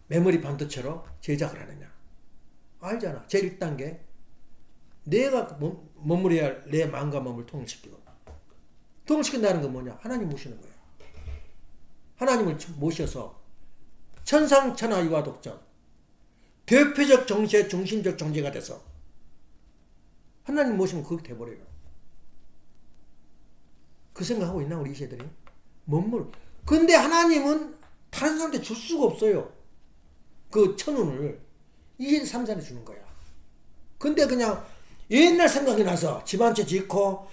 메모리 반도체로 제작을 하느냐. 알잖아. 제1단계. 내가 머무려야 할 내 마음과 몸을 통일시키고. 통일시킨다는 건 뭐냐? 하나님 모시는 거야. 하나님을 모셔서 천상천하유아 독전. 대표적 정세, 중심적 정제가 돼서 하나님 모시면 그렇게 돼버려요. 그 생각하고 있나 우리 이세들이? 근데 하나님은 다른 사람한테 줄 수가 없어요. 그 천운을 23살에 주는 거야. 근데 그냥 옛날 생각이 나서 집 한 채 짓고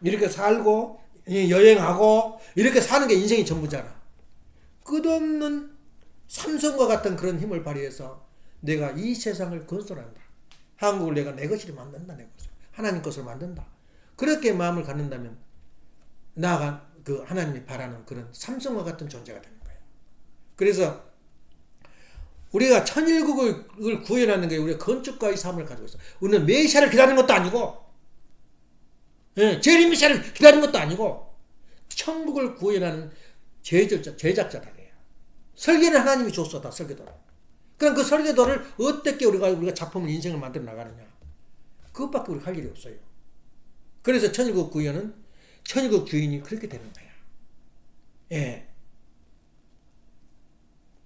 이렇게 살고 여행하고 이렇게 사는 게 인생이 전부잖아. 끝없는 삼손과 같은 그런 힘을 발휘해서 내가 이 세상을 건설한다. 한국을 내가 내 것으로 만든다. 내 것을. 하나님 것으로 만든다. 그렇게 마음을 갖는다면 나가 그 하나님이 바라는 그런 삼손과 같은 존재가 되는 거예요. 그래서 우리가 천일국을 구현하는 게 우리가 건축가의 삶을 가지고 있어. 우리는 메시아를 기다리는 것도 아니고, 제리미샤를 기다리는 것도 아니고, 천국을 구현하는 제작자다. 설계는 하나님이 줬어, 다 설계도를. 그럼 그 설계도를 어떻게 우리가 작품을 인생을 만들어 나가느냐. 그것밖에 우리가 할 일이 없어요. 그래서 천일국 구현은 천일국 주인이 그렇게 되는 거야. 예.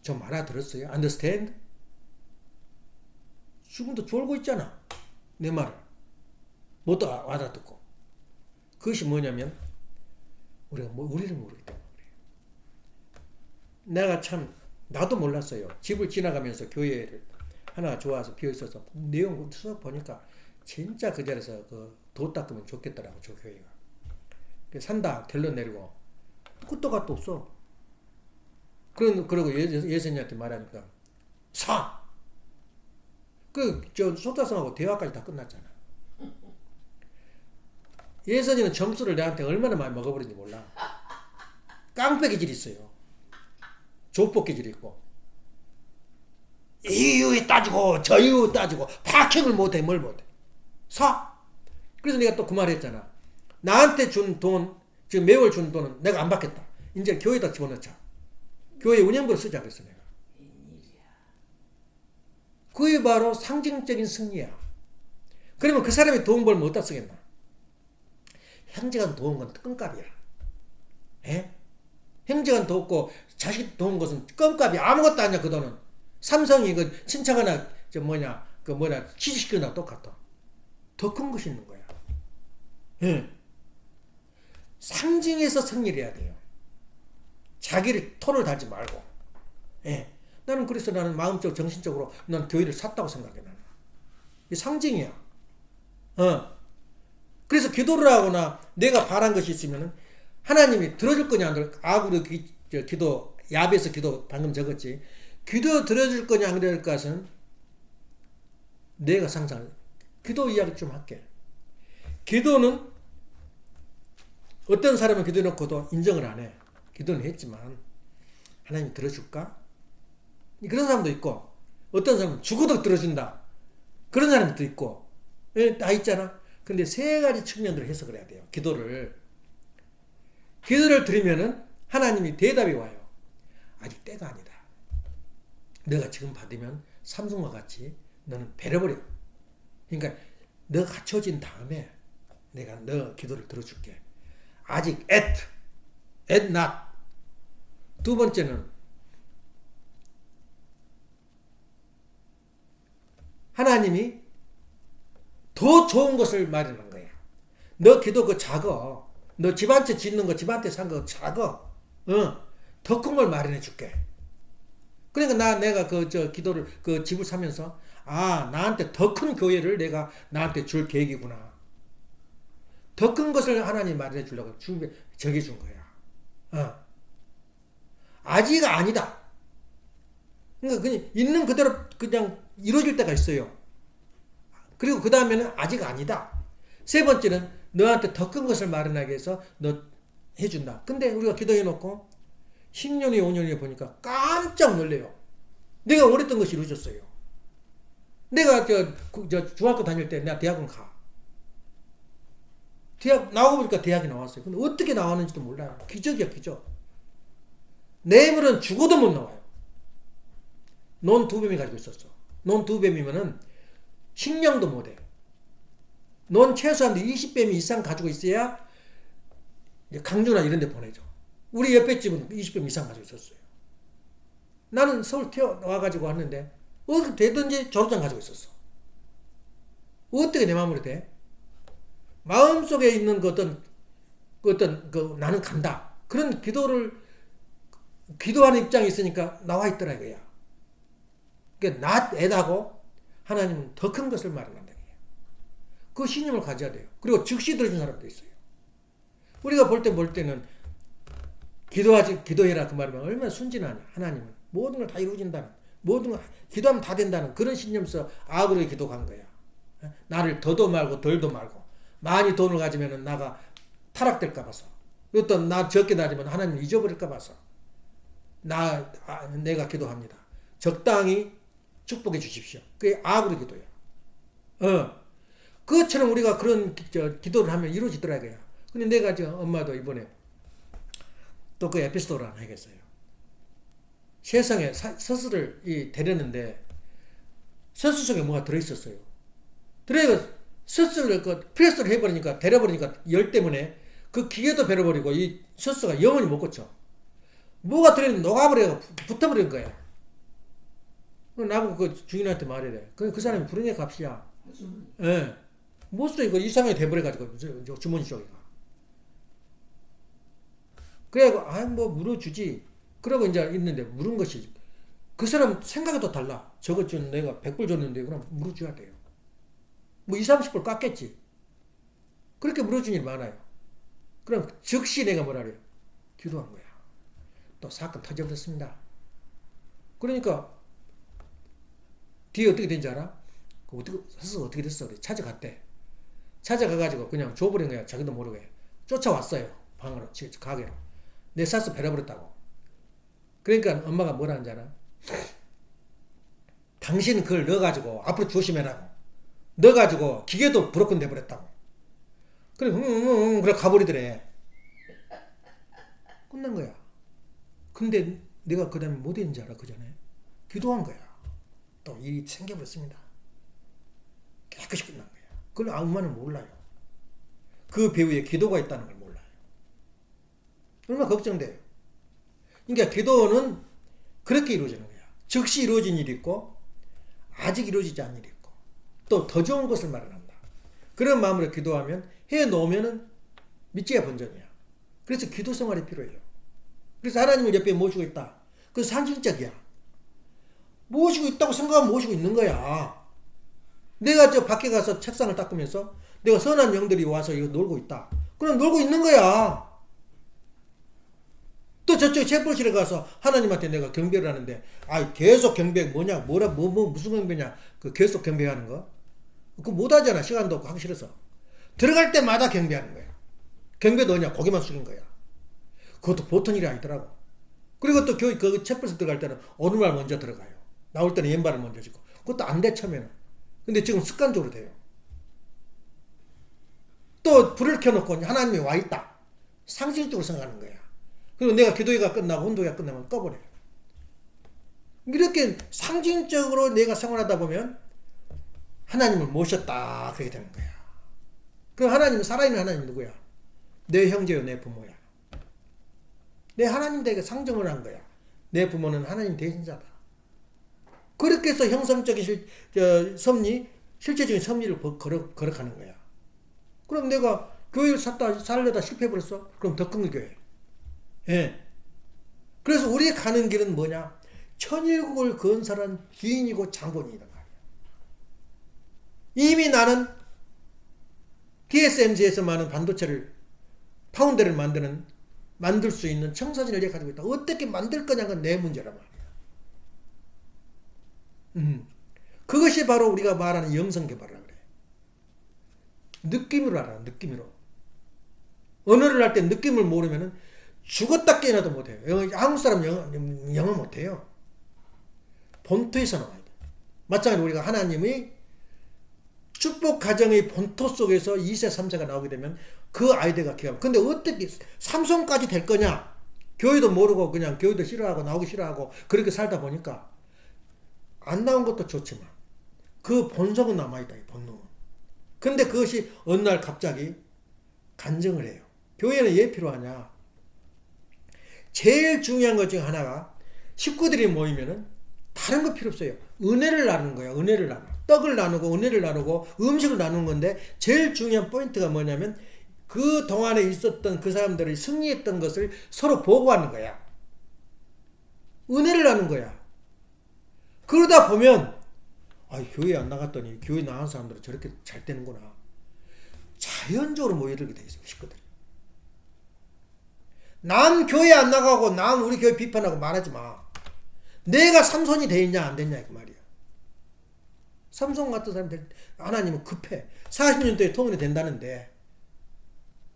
좀 알아들었어요? Understand? 지금도 졸고 있잖아. 내 말을 못 알아듣고. 그것이 뭐냐면 우리가 우리를 모르기 때문에 그래요. 내가 참 나도 몰랐어요. 집을 지나가면서 교회를 하나 좋아서 비어 있어서 내용 쭉 보니까 진짜 그 자리에서 도 닦으면 좋겠더라고, 저 교회가. 산다 결론 내리고 끝도 갓도 없어. 그러고 예수님한테 말하니까 사. 저 소다성하고 대화까지 다 끝났잖아. 예선이는 점수를 내한테 얼마나 많이 먹어버린지 몰라. 깡패 기질이 있어요. 조폭 기질이 있고. 이 이유 따지고 저 이유 따지고 파킹을 못해. 뭘 못해. 사. 그래서 내가 또 그 말 했잖아. 나한테 준 돈, 지금 매월 준 돈은 내가 안 받겠다. 이제 교회에다 집어넣자. 교회 운영비로 쓰자 그랬어 내가. 그게 바로 상징적인 승리야. 그러면 그 사람이 돈 벌면 어디다 쓰겠나? 형제간 도운 건 껌값이야. 에? 형제간 도웠고 자식 도운 것은 껌값이 아무것도 아니야. 그 돈은 삼성이 그 친척하나 취직시키나 똑같아. 더 큰 것이 있는 거야. 예. 상징에서 승리를 해야 돼요. 자기를 토를 달지 말고. 예. 나는 그래서 나는 마음적으로 정신적으로 난 교회를 샀다고 생각해. 나는 이 상징이야. 그래서 기도를 하거나 내가 바란 것이 있으면 하나님이 들어줄 거냐 안 들어줄 거냐. 아구르 기도 야베스 기도 방금 적었지. 기도 들어줄 거냐 안 들어줄 것은 내가 상상해. 기도 이야기 좀 할게. 기도는 어떤 사람은 기도해놓고도 인정을 안 해. 기도는 했지만 하나님 들어줄까? 그런 사람도 있고 어떤 사람은 죽어도 들어준다. 그런 사람도 있고 다 있잖아. 근데 세 가지 측면으로 해석을 해야 돼요. 기도를 드리면은 하나님이 대답이 와요. 아직 때가 아니다. 너가 지금 받으면 삼손과 같이 너는 베려버려. 그러니까 너가 갖춰진 다음에 내가 너 기도를 들어줄게. 아직 at not. 두 번째는 하나님이 더 좋은 것을 마련한 거야. 너 기도 그 작어. 너 집 한 채 짓는 거, 집 한 채 산 거 작어. 더 큰 걸 마련해 줄게. 그러니까 내가 기도를 집을 사면서 나한테 더 큰 교회를 내가 나한테 줄 계획이구나. 더 큰 것을 하나님 마련해 주려고 정해준 거야. 아직 아니다. 그러니까 그냥 있는 그대로 그냥 이루어질 때가 있어요. 그리고 그 다음에는 아직 아니다. 세 번째는 너한테 더 큰 것을 마련하기 위해서 너 해준다. 근데 우리가 기도해놓고 10년이 5년이 보니까 깜짝 놀래요. 내가 원했던 것이 이루어졌어요. 내가 중학교 다닐 때 내가 대학원 가. 대학 나오고 보니까 대학이 나왔어요. 근데 어떻게 나왔는지도 몰라요. 기적이야, 기적. 내물은 죽어도 못 나와요. 논 2뱀이 가지고 있었어. 논 2뱀이면은 식량도 못해. 논 최소한 20뱀 이상 가지고 있어야 강주나 이런 데 보내죠. 우리 옆에 집은 20뱀 이상 가지고 있었어요. 나는 서울 와가지고 왔는데 어떻게 되든지 졸업장 가지고 있었어. 어떻게 내 마음으로 돼? 마음속에 있는 나는 간다. 그런 기도하는 입장이 있으니까 나와 있더라 이거야. 그러니까 애다고 하나님은 더 큰 것을 마련한다. 그 신념을 가져야 돼요. 그리고 즉시 들어준 사람도 있어요. 우리가 볼 때는 기도해라 그 말이면 얼마나 순진하냐. 하나님은 모든 걸 다 이루어진다는, 모든 걸 기도하면 다 된다는 그런 신념에서 악으로의 기도가 한 거야. 나를 더도 말고 덜도 말고 많이 돈을 가지면 나가 타락될까 봐서, 또 나 적게 가지면 하나님 잊어버릴까 봐서 내가 기도합니다. 적당히 축복해 주십시오. 그게 악으로 기도야. 그것처럼 우리가 그런 기도를 하면 이루어지더라고요. 근데 내가 엄마도 이번에 또 그 에피소드를 하나 하겠어요. 세상에 서스를 데렸는데 서스 속에 뭐가 들어있었어요. 그래서 서스를 프레스를 해버리니까 데려버리니까 열 때문에 그 기계도 베려버리고 이 서스가 영원히 못 고쳐. 뭐가 들어있는데 녹아버려 붙어버린 거야. 나보고 그 주인한테 말이래. 그 사람이 부르네 값이야. 주머니. 예. 못써 이거 이상하게 돼버려가지고 주머니 쪽이가. 그래가지고 뭐 물어주지. 그러고 이제 있는데 물은 것이 그 사람 생각이 또 달라. 저거 좀 내가 100불 줬는데 그럼 물어줘야 돼요. 뭐 20, 30불 깎겠지. 그렇게 물어준 일 많아요. 그럼 즉시 내가 뭐라 그래요? 기도한 거야. 또 사건 터져버렸습니다. 그러니까 뒤에 어떻게 된지 알아? 어떻게 됐어? 그래. 찾아갔대. 찾아가가지고 그냥 줘버린 거야. 자기도 모르게. 쫓아왔어요. 방으로, 가게로. 내 샀어 베려버렸다고. 그러니까 엄마가 뭐라 하는지 알아? 당신 그걸 넣어가지고 앞으로 조심해라고. 넣어가지고 기계도 브로큰 돼버렸다고. 그래, 그래 가버리더래. 끝난 거야. 근데 내가 그 다음에 뭐 됐는지 알아? 그 전에 기도한 거야. 또 일이 생겨버렸습니다. 깨끗이 끝난 거야. 그걸 아무 말은 몰라요. 그 배후에 기도가 있다는 걸 몰라요. 얼마나 걱정돼요. 그러니까 기도는 그렇게 이루어지는 거야. 즉시 이루어진 일이 있고 아직 이루어지지 않은 일이 있고 또 더 좋은 것을 마련한다. 그런 마음으로 기도하면 해놓으면은 믿지야 본전이야. 그래서 기도 생활이 필요해요. 그래서 하나님을 옆에 모시고 있다. 그래서 상징적이야. 모시고 있다고 생각하면 모시고 있는 거야. 내가 저 밖에 가서 책상을 닦으면서 내가 선한 영들이 와서 이거 놀고 있다. 그럼 놀고 있는 거야. 또 저쪽 책벌실에 가서 하나님한테 내가 경배를 하는데 계속 경배 뭐냐 무슨 경배냐 그 계속 경배하는 거 그거 못하잖아. 시간도 없고 하기 싫어서 들어갈 때마다 경배하는 거야. 경배도 뭐냐 고개만 숙인 거야. 그것도 보통 일이 아니더라고. 그리고 또 그 책벌실 들어갈 때는 오른발 먼저 들어가요. 나올 때는 왼발을 먼저 짚고 그것도 안 돼 처음에는. 근데 지금 습관적으로 돼요. 또 불을 켜놓고 하나님이 와 있다. 상식적으로 생각하는 거야. 그리고 내가 기도회가 끝나고 혼도회가 끝나면 꺼버려요. 이렇게 상징적으로 내가 생활하다 보면 하나님을 모셨다 그렇게 되는 거야. 그럼 하나님은 살아있는 하나님이 누구야? 내 형제요 내 부모야. 내 하나님 되게 상정을 한 거야. 내 부모는 하나님 대신자다. 그렇게 해서 형성적인 섭리, 실제적인 섭리를 거룩하는 거야. 그럼 내가 교회를 살려다 실패해버렸어? 그럼 더 큰 교회. 예. 그래서 우리 가는 길은 뭐냐? 천일국을 건설한 주인이고 장본인이다 말이야. 이미 나는 TSMC에서 많은 반도체를 파운드를 만들 수 있는 청사진을 내가 가지고 있다. 어떻게 만들 거냐가 내 문제란 말이야. 그것이 바로 우리가 말하는 영성개발이라고 그래. 느낌으로 알아. 느낌으로. 언어를 할 때 느낌을 모르면은 죽었다 깨어나도 못해요. 한국 사람 영어 못해요. 본토에서 나와야 돼. 마찬가지로 우리가 하나님의 축복 가정의 본토 속에서 2세 3세가 나오게 되면 그 아이들가 기가. 근데 어떻게 삼손까지 될 거냐? 교회도 모르고 그냥 교회도 싫어하고 나오기 싫어하고 그렇게 살다 보니까 안 나온 것도 좋지만 그 본성은 남아있다. 이 본능은. 근데 그것이 어느 날 갑자기 간증을 해요. 교회는 왜 필요하냐? 제일 중요한 것 중 하나가 식구들이 모이면은 다른 거 필요 없어요. 은혜를 나누는 거야. 은혜를 나누고 떡을 나누고 은혜를 나누고 음식을 나누는 건데 제일 중요한 포인트가 뭐냐면 그 동안에 있었던 그 사람들이 승리했던 것을 서로 보고하는 거야. 은혜를 나누는 거야. 그러다 보면 교회 안 나갔더니 교회 나간 사람들은 저렇게 잘 되는구나. 자연적으로 모여들게 돼 있어요. 식구들이. 남 교회 안 나가고 남 우리 교회 비판하고 말하지 마. 내가 삼손이 되있냐 안 됐냐 그 말이야. 삼손 같은 사람들 하나님은 급해. 40년도에 통일이 된다는데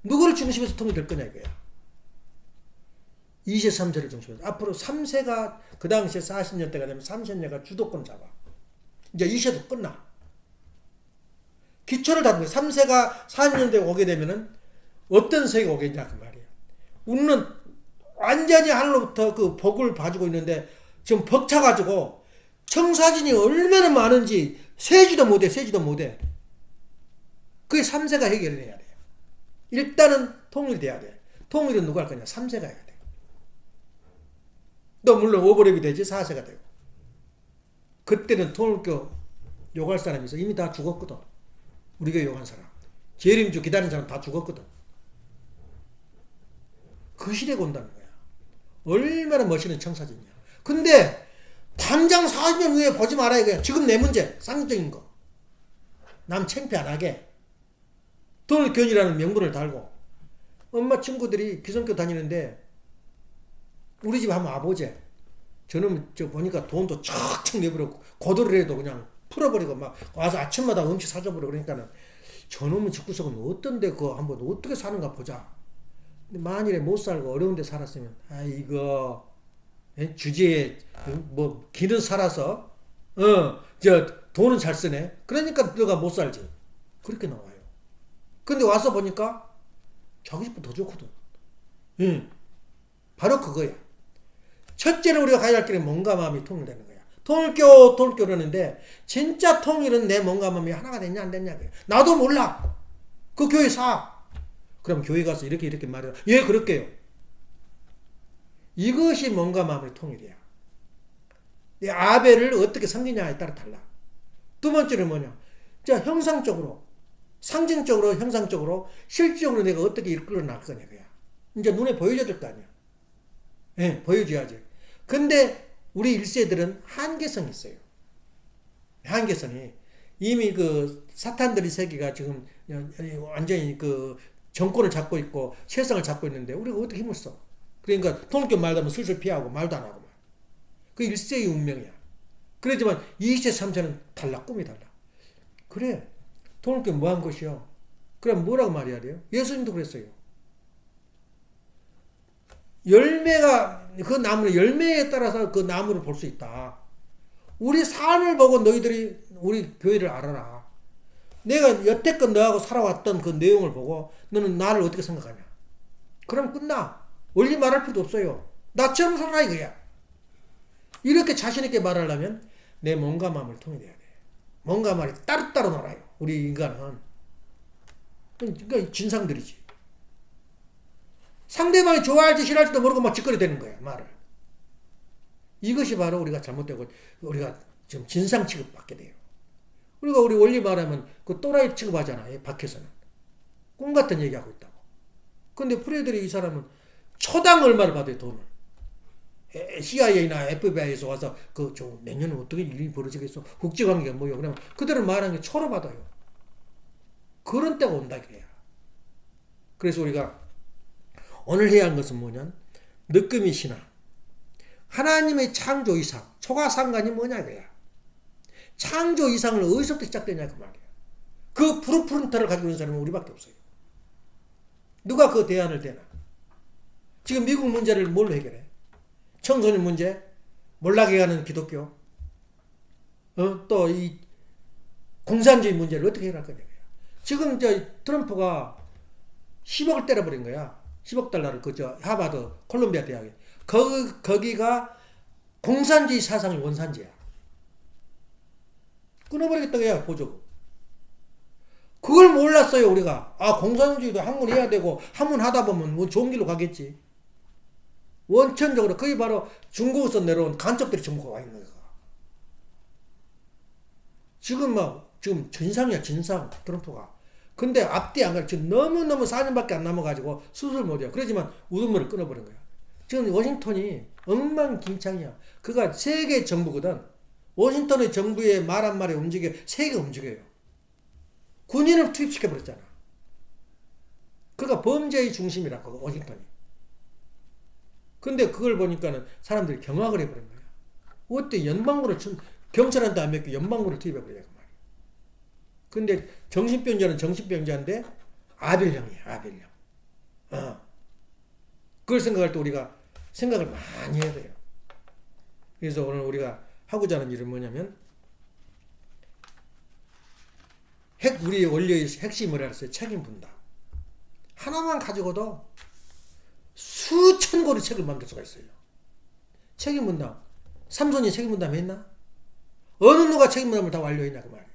누구를 중심에서 통일이 될 거냐 이거야. 2세 3세를 중심으로. 앞으로 3세가 그 당시에 40년대가 되면 30년대가 주도권 잡아. 이제 2세도 끝나. 기초를 닫는 거야. 3세가 40년대에 오게 되면은 어떤 세가 오겠냐 그 말이야. 우리는 완전히 하늘로부터 그 복을 봐주고 있는데 지금 벅차가지고 청사진이 얼마나 많은지 세지도 못해. 그게 3세가 해결돼야 돼. 일단은 통일돼야 돼. 통일은 누가 할 거냐? 3세가 해야 돼. 또 물론 오버랩이 되지 4세가 되고. 그때는 통일교 욕할 사람이 있어. 이미 다 죽었거든. 우리 교회 욕한 사람. 재림주 기다리는 사람 다 죽었거든. 그 시대가 온다는 거야. 얼마나 멋있는 청사진이야. 근데 당장 40년 후에 보지 말아야 이거야. 지금 내 문제, 상식적인 거. 남 창피 안 하게. 통일교인이라는 명분을 달고. 엄마 친구들이 기성교 다니는데 우리 집 한번 와보지. 저는 저 보니까 돈도 척척 내버리고 고도를 해도 그냥 풀어버리고 막 와서 아침마다 음식 사줘버리고 그러니까는 저놈의 집구석은 어떤데 그거 한번 어떻게 사는가 보자. 근데 만일에 못 살고 어려운데 살았으면 이거 주제에 뭐 길은 살아서 저 돈은 잘 쓰네. 그러니까 너가 못 살지. 그렇게 나와요. 근데 와서 보니까 자기 집보다 더 좋거든. 바로 그거야. 첫째는 우리가 가야 할 길은 몸과 마음이 통일되는 거야. 통일교라는데 진짜 통일은 내 몸과 마음이 하나가 됐냐 안 됐냐. 나도 몰라. 그 교회 사. 그럼 교회 가서 이렇게 말해요. 예, 그럴게요. 이것이 몸과 마음의 통일이야. 이 아벨을 어떻게 섬기냐에 따라 달라. 두 번째는 뭐냐. 자, 형상적으로, 상징적으로, 형상적으로, 실질적으로 내가 어떻게 이끌어 나갈 거냐. 그야. 이제 눈에 보여줘야 될 거 아니야. 예, 보여줘야지. 근데 우리 1세들은 한계성이 있어요. 한계성이. 이미 그 사탄들의 세계가 지금 완전히 그 정권을 잡고 있고 세상을 잡고 있는데 우리가 어떻게 힘을 써? 그러니까 통일교 말하면 슬슬 피하고 말도 안 하고. 그 1세의 운명이야. 그렇지만 2세, 3세는 달라. 꿈이 달라. 그래. 통일교 뭐 한 것이요? 그럼 뭐라고 말해야 돼요? 예수님도 그랬어요. 열매가 그 나무는 열매에 따라서 그 나무를 볼 수 있다. 우리 삶을 보고 너희들이 우리 교회를 알아라. 내가 여태껏 너하고 살아왔던 그 내용을 보고 너는 나를 어떻게 생각하냐. 그럼 끝나. 원리 말할 필요도 없어요. 나처럼 살아라 이거야. 이렇게 자신 있게 말하려면 내 몸과 마음을 통일해야 돼. 몸과 마음이 따로따로 놀아요. 우리 인간은. 그러니까 진상들이지. 상대방이 좋아할지 싫어할지도 모르고 막 짓거리 되는 거야, 말을. 이것이 바로 우리가 잘못되고, 우리가 지금 진상 취급받게 돼요. 우리가 우리 원리 말하면 그 또라이 취급하잖아, 밖에서는. 꿈 같은 얘기하고 있다고. 근데 프레들이 이 사람은 초당 얼마를 받아요, 돈을. CIA나 FBI에서 와서 그 저 내년에 어떻게 일이 벌어지겠어? 국제관계가 뭐야? 그러면 그들은 말하는 게 초로 받아요. 그런 때가 온다, 그래야. 그래서 우리가 오늘 해야 하는 것은 뭐냐? 느낌의 신앙. 하나님의 창조 이상, 초과 상관이 뭐냐 그야. 창조 이상을 어디서부터 시작되냐 그 말이야. 그 브루프런트를 가지고 있는 사람은 우리밖에 없어요. 누가 그 대안을 대나? 지금 미국 문제를 뭘로 해결해? 청소년 문제, 몰락해 가는 기독교, 또 이 공산주의 문제를 어떻게 해결할 거냐. 지금 저 트럼프가 10억을 때려버린 거야. 10억 달러를 그저 하버드 콜롬비아 대학에. 거기가 공산주의 사상의 원산지야. 끊어버리겠다고 해야 보조금. 그걸 몰랐어요 우리가. 아, 공산주의도 학문해야 되고 학문하다 보면 뭐 좋은 길로 가겠지. 원천적으로 그게 바로 중국에서 내려온 간첩들이 전부 와 있는 거야. 지금 진상이야 진상 트럼프가. 근데 앞뒤 안 가요. 지금 너무너무 4년밖에 안 남아가지고 수술 못해요. 그렇지만 우두머리를 끊어버린 거야. 지금 워싱턴이 엉망진창이야. 그가 세계 정부거든. 워싱턴의 정부의 말 한 말에 움직여 세계가 움직여요. 군인을 투입시켜버렸잖아. 그가 범죄의 중심이라고 워싱턴이. 근데 그걸 보니까는 사람들이 경악을 해버린 거야. 어때 연방군을 경찰한테 안 맡기고 연방군을 투입해버리냐 그 말이야. 근데 정신병자는 정신병자인데 아벨형이야 아벨형. 그걸 생각할 때 우리가 생각을 많이 해야 돼요. 그래서 오늘 우리가 하고자 하는 일은 뭐냐면 우리의 원리의 핵심이 뭐라 그랬어요? 책임 분담. 하나만 가지고도 수천 권의 책을 만들 수가 있어요. 책임 분담. 삼손이 책임 분담 했나? 어느 누가 책임 분담을 다 완료했냐 그 말이에요.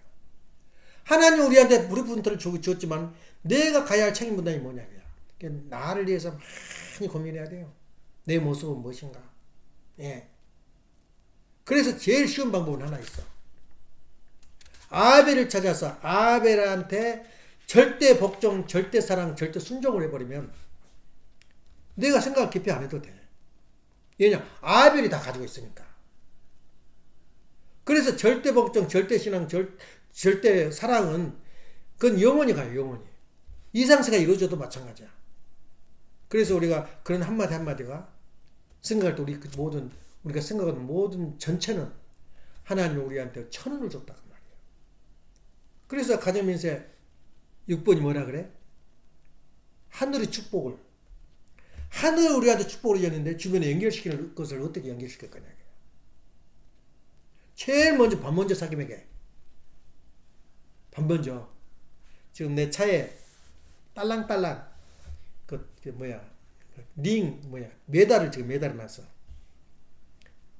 하나님 우리한테 브루프런트를 주었지만 내가 가야 할 책임 분담이 뭐냐. 그러니까 나를 위해서 많이 고민해야 돼요. 내 모습은 무엇인가. 예. 그래서 제일 쉬운 방법은 하나 있어. 아벨을 찾아서 아벨한테 절대 복종, 절대 사랑, 절대 순종을 해버리면 내가 생각 깊이 안 해도 돼. 왜냐? 아벨이 다 가지고 있으니까. 그래서 절대 복종, 절대 신앙, 절대 사랑은 그건 영원히 가요. 영원히. 이상세가 이루어져도 마찬가지야. 그래서 우리가 그런 한마디 한마디가 생각할 때 우리가 생각하는 모든 전체는 하나님이 우리한테 천원을 줬다 그 말이에요. 그래서 가정민세 6번이 뭐라 그래? 하늘의 축복을, 하늘 우리한테 축복을 줬는데 주변에 연결시키는 것을 어떻게 연결시킬 거냐. 제일 먼저 밥 먼저 사기 먹게. 밥 먼저. 지금 내 차에 딸랑딸랑 메달을 지금 매달아놨어.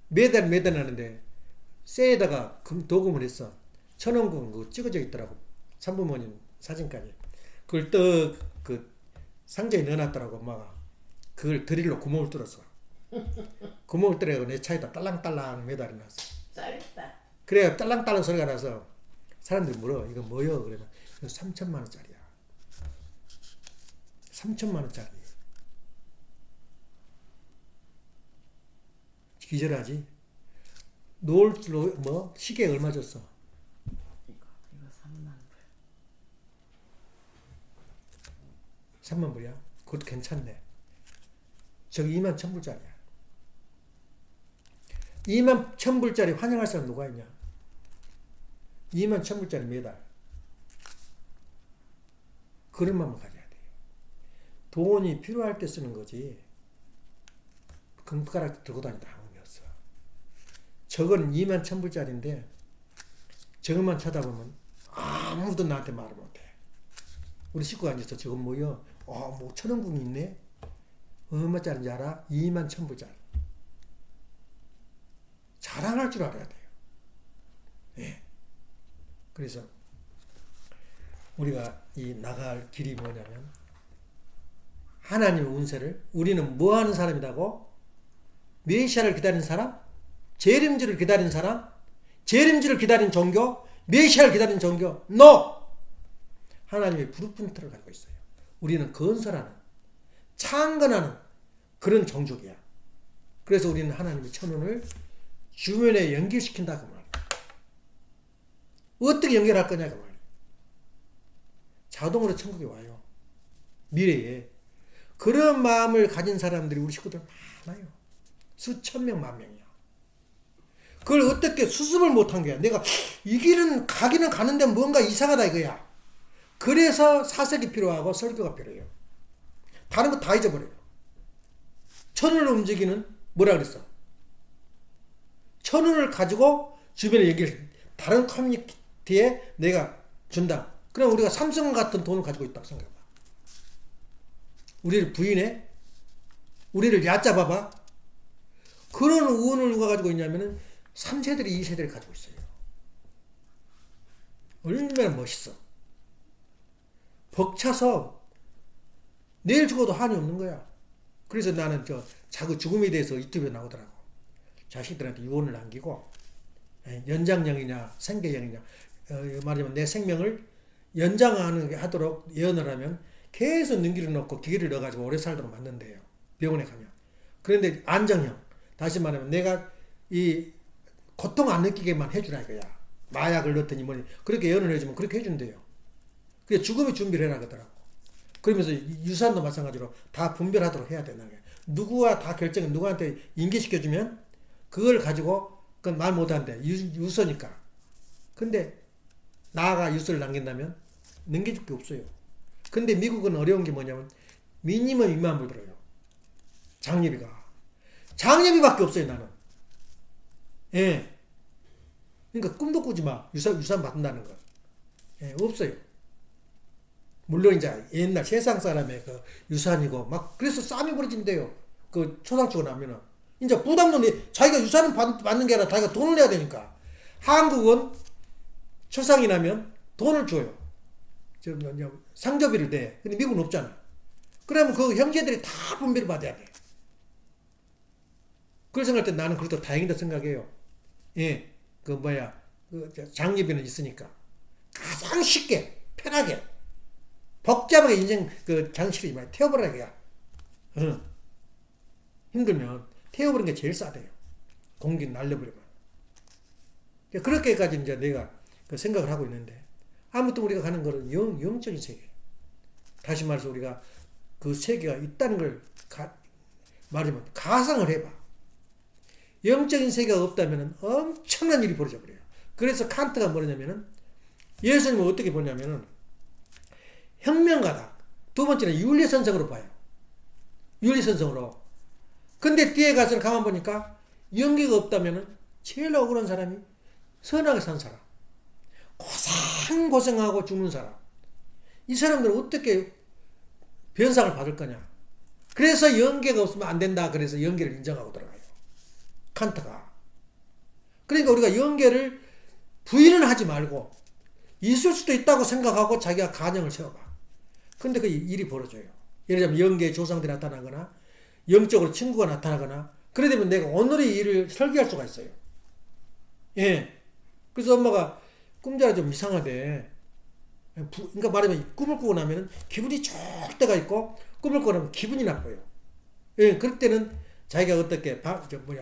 매달아놨는데 쇠에다가 도금을 했어. 천원금 그거 찍어져 있더라고. 산부모님 사진까지. 그걸 그 상자에 넣어놨더라고 엄마가. 그걸 드릴로 구멍을 뚫었어. 구멍을 뚫어서 내 차에다 딸랑딸랑 매달아놨어. 잘했다. 그래 딸랑딸랑 소리가 나서 사람들이 물어. 이거 뭐여? 그러면 이거 3천만 원짜리야. 3천만 원짜리. 기절하지? 시계 얼마 줬어? 이거 3만 불. 3만 불이야? 그것도 괜찮네. 저기 2만 1,000불짜리야. 2만 1,000불짜리 환영할 사람 누가 있냐? 2만 1,000불짜리 매달. 그런 마음을 가져야 돼요. 돈이 필요할 때 쓰는 거지. 금가락 들고 다니다 아무 의미 없어. 저건 2만 1,000불짜리인데 저것만 쳐다보면 아무도 나한테 말을 못해. 우리 식구가 앉아서 저건 뭐여? 뭐 천원궁이 있네? 얼마짜리인지 알아? 2만 1,000불짜리. 자랑할 줄 알아야 돼요. 예. 그래서 우리가 이 나갈 길이 뭐냐면 하나님의 운세를 우리는 뭐 하는 사람이라고? 메시아를 기다리는 사람? 재림주를 기다리는 사람? 재림주를 기다리는 종교? 메시아를 기다리는 종교? NO! 하나님의 부르심을 가지고 있어요. 우리는 건설하는, 창건하는 그런 종족이야. 그래서 우리는 하나님의 천원을 주변에 연결시킨다 그 말이야. 어떻게 연결할 거냐 그 말이야. 자동으로 천국에 와요. 미래에. 그런 마음을 가진 사람들이 우리 식구들 많아요. 수천 명, 만 명이야. 그걸 어떻게 수습을 못한 거야. 내가 이 길은 가기는 가는데 뭔가 이상하다 이거야. 그래서 사색이 필요하고 설교가 필요해요. 다른 거 다 잊어버려요. 천원을 움직이는 뭐라 그랬어? 천원을 가지고 주변에 얘기를 다른 커뮤니티에 내가 준다. 그럼 우리가 삼성 같은 돈을 가지고 있다고 생각해봐. 우리를 부인해? 우리를 얕잡아봐? 그런 운을 누가 가지고 있냐면은 3세들이 2세들이 가지고 있어요. 얼마나 멋있어. 벅차서 내일 죽어도 한이 없는 거야. 그래서 나는 자꾸 죽음에 대해서 유튜브에 나오더라고. 자식들한테 유언을 남기고 연장형이냐 생계형이냐 말하자면 내 생명을 연장하도록 예언을 하면 계속 능기를 넣고 기계를 넣어가지고 오래 살도록 만든대요. 병원에 가면. 그런데 안정형 다시 말하면 내가 이 고통 안 느끼게만 해주라 이거야. 마약을 넣더니 뭐니 그렇게 예언을 해주면 그렇게 해준대요. 그게 죽음의 준비를 해라 그러더라고. 그러면서 유산도 마찬가지로 다 분별하도록 해야 된다는 거야. 누구와 다 결정을 누구한테 인계시켜주면 그걸 가지고 그건 말 못한대. 유서니까. 근데 나아가 유서를 남긴다면 넘겨줄 게 없어요. 근데 미국은 어려운 게 뭐냐면 미니멈 2만 불 들어요. 장례비가. 장례비밖에 없어요 나는. 예. 그러니까 꿈도 꾸지 마. 유산 받는다는 거. 예, 없어요. 물론 이제 옛날 세상 사람의 그 유산이고 막 그래서 싸움이 벌어진대요. 그 초상 치고 나면은 이제 부담도 자기가 유산을 받는 게 아니라 자기가 돈을 내야 되니까. 한국은 초상이 나면 돈을 줘요. 상조비를 내. 근데 미국은 없잖아. 그러면 그 형제들이 다 분배를 받아야 돼. 그걸 생각할 때 나는 그래도 다행이다 생각해요. 예, 장기비는 있으니까 가장 쉽게 편하게 복잡하게 인생 장치를 많이 태워버려야 힘들면 태워버리는 게 제일 싸대요. 공기 날려버리면. 그렇게까지 이제 내가 생각을 하고 있는데, 아무튼 우리가 가는 거는 영적인 세계. 다시 말해서 우리가 그 세계가 있다는 걸 말하자면 가상을 해봐. 영적인 세계가 없다면 엄청난 일이 벌어져 버려요. 그래서 칸트가 뭐냐면은, 예수님은 어떻게 보냐면은 혁명가다. 두 번째는 윤리선상으로 봐요. 윤리선상으로. 근데 뒤에 가서 가만 보니까 연기가 없다면은 제일 억울한 사람이 선하게 산 사람. 고생하고 죽는 사람. 이 사람들은 어떻게 변상을 받을 거냐. 그래서 연계가 없으면 안 된다. 그래서 연계를 인정하고 들어가요. 칸트가. 그러니까 우리가 연계를 부인은 하지 말고 있을 수도 있다고 생각하고 자기가 가정을 세워봐. 근데 그 일이 벌어져요. 예를 들면 연계의 조상들이 나타나거나 영적으로 친구가 나타나거나 그래 되면 내가 오늘의 일을 설계할 수가 있어요. 예. 그래서 엄마가 꿈자리 좀 이상하대. 그러니까 말하면 꿈을 꾸고 나면 기분이 좋을 때가 있고 꿈을 꾸고 나면 기분이 나빠요. 예. 그럴 때는 자기가 어떻게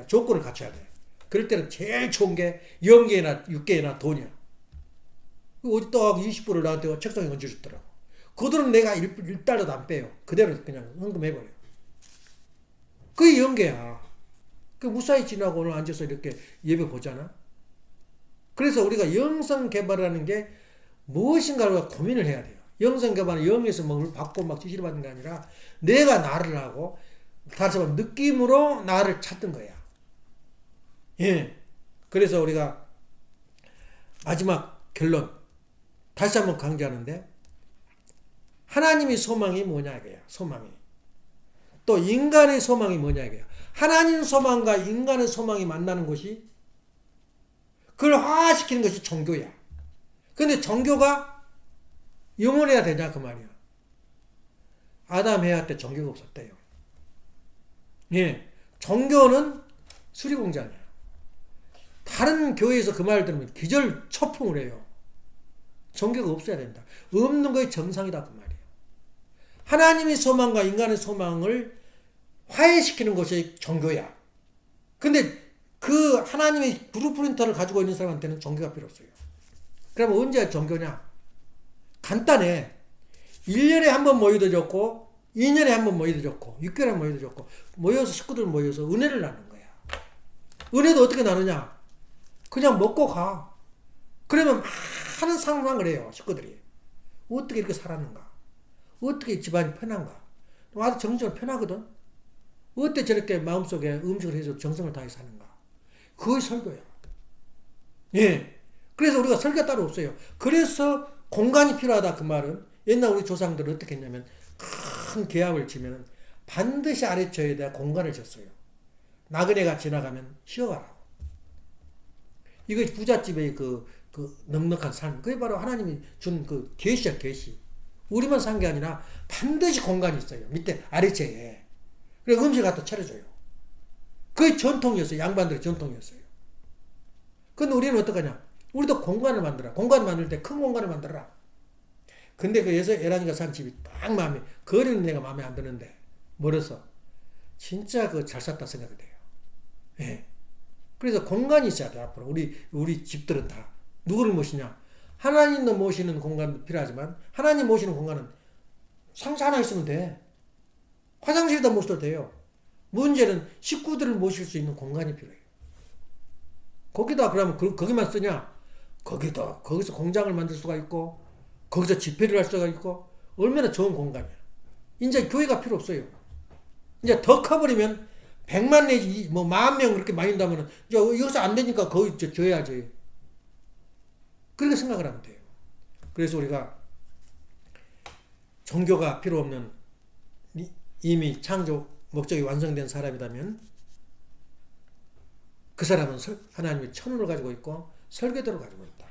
조건을 갖춰야 돼. 그럴 때는 제일 좋은 게 영계나 육계나 돈이야. 어디 딱 20불을 나한테 책상에 얹어줬더라고. 그 돈은 내가 1달러도 안 빼요. 그대로 그냥 헌금해버려요. 그게 연계야. 그 무사히 지나고 오늘 앉아서 이렇게 예배 보잖아. 그래서 우리가 영성 개발하는 게 무엇인가를 고민을 해야 돼요. 영성 개발은 영에서 뭘 받고 막 지시를 받는 게 아니라 내가 나를 하고 다시 말하면 느낌으로 나를 찾는 거야. 예. 그래서 우리가 마지막 결론 다시 한번 강조하는데 하나님의 소망이 뭐냐 이거야. 소망이. 또 인간의 소망이 뭐냐 이거야. 하나님 소망과 인간의 소망이 만나는 것이 그걸 화합시키는 것이 종교야. 근데 종교가 영원해야 되냐 그 말이야. 아담 해야 때 종교가 없었대요. 예. 종교는 수리공장이야. 다른 교회에서 그 말을 들으면 기절초풍을 해요. 종교가 없어야 된다. 없는 거의 정상이다 그 말이에요. 하나님의 소망과 인간의 소망을 화해시키는 것이 종교야. 근데 그 하나님의 브루프린터를 가지고 있는 사람한테는 종교가 필요 없어요. 그러면 언제 종교냐? 간단해. 1년에 한 번 모여도 좋고 2년에 한 번 모여도 좋고 6개월에 한 번 모여도 좋고 모여서 식구들 모여서 은혜를 나누는 거야. 은혜도 어떻게 나누냐? 그냥 먹고 가. 그러면 많은 상상을 해요. 식구들이. 어떻게 이렇게 살았는가? 어떻게 집안이 편한가? 와도 정신적으로 편하거든? 어떻게 저렇게 마음속에 음식을 해서 정성을 다해 사는가? 그게 설교야. 예. 그래서 우리가 설교가 따로 없어요. 그래서 공간이 필요하다 그 말은 옛날 우리 조상들은 어떻게 했냐면 큰 계약을 지면 반드시 아래쪽에다 공간을 줬어요. 나그네가 지나가면 쉬어가라고. 이거 부잣집의 그 넉넉한 삶. 그게 바로 하나님이 준 그 계시야, 계시. 우리만 산 게 아니라 반드시 공간이 있어요. 밑에 아래쪽에. 그래서 음식 갖다 차려줘요. 그게 전통이었어요. 양반들의 전통이었어요. 근데 우리는 어떡하냐? 우리도 공간을 만들어. 공간을 만들 때 큰 공간을 만들어라. 근데 그래서 에란이가 산 집이 딱 마음에, 거리는 내가 마음에 안 드는데, 멀어서. 진짜 잘 샀다 생각이 돼요. 예. 그래서 공간이 있어야 돼, 앞으로. 우리 집들은 다. 누구를 모시냐? 하나님도 모시는 공간도 필요하지만, 하나님 모시는 공간은 상자 하나 있으면 돼. 화장실에다 모셔도 돼요. 문제는 식구들을 모실 수 있는 공간이 필요해요. 거기다 그러면 거기만 쓰냐? 거기서 공장을 만들 수가 있고, 거기서 집회를 할 수가 있고, 얼마나 좋은 공간이야. 이제 교회가 필요 없어요. 이제 더 커버리면 100만 내지 10,000명 그렇게 모인다면 이제 여기서 안 되니까 거기 줘야지. 그렇게 생각을 하면 돼요. 그래서 우리가 종교가 필요 없는 이미 창조 목적이 완성된 사람이라면 그 사람은 하나님의 천운을 가지고 있고 설계도를 가지고 있다.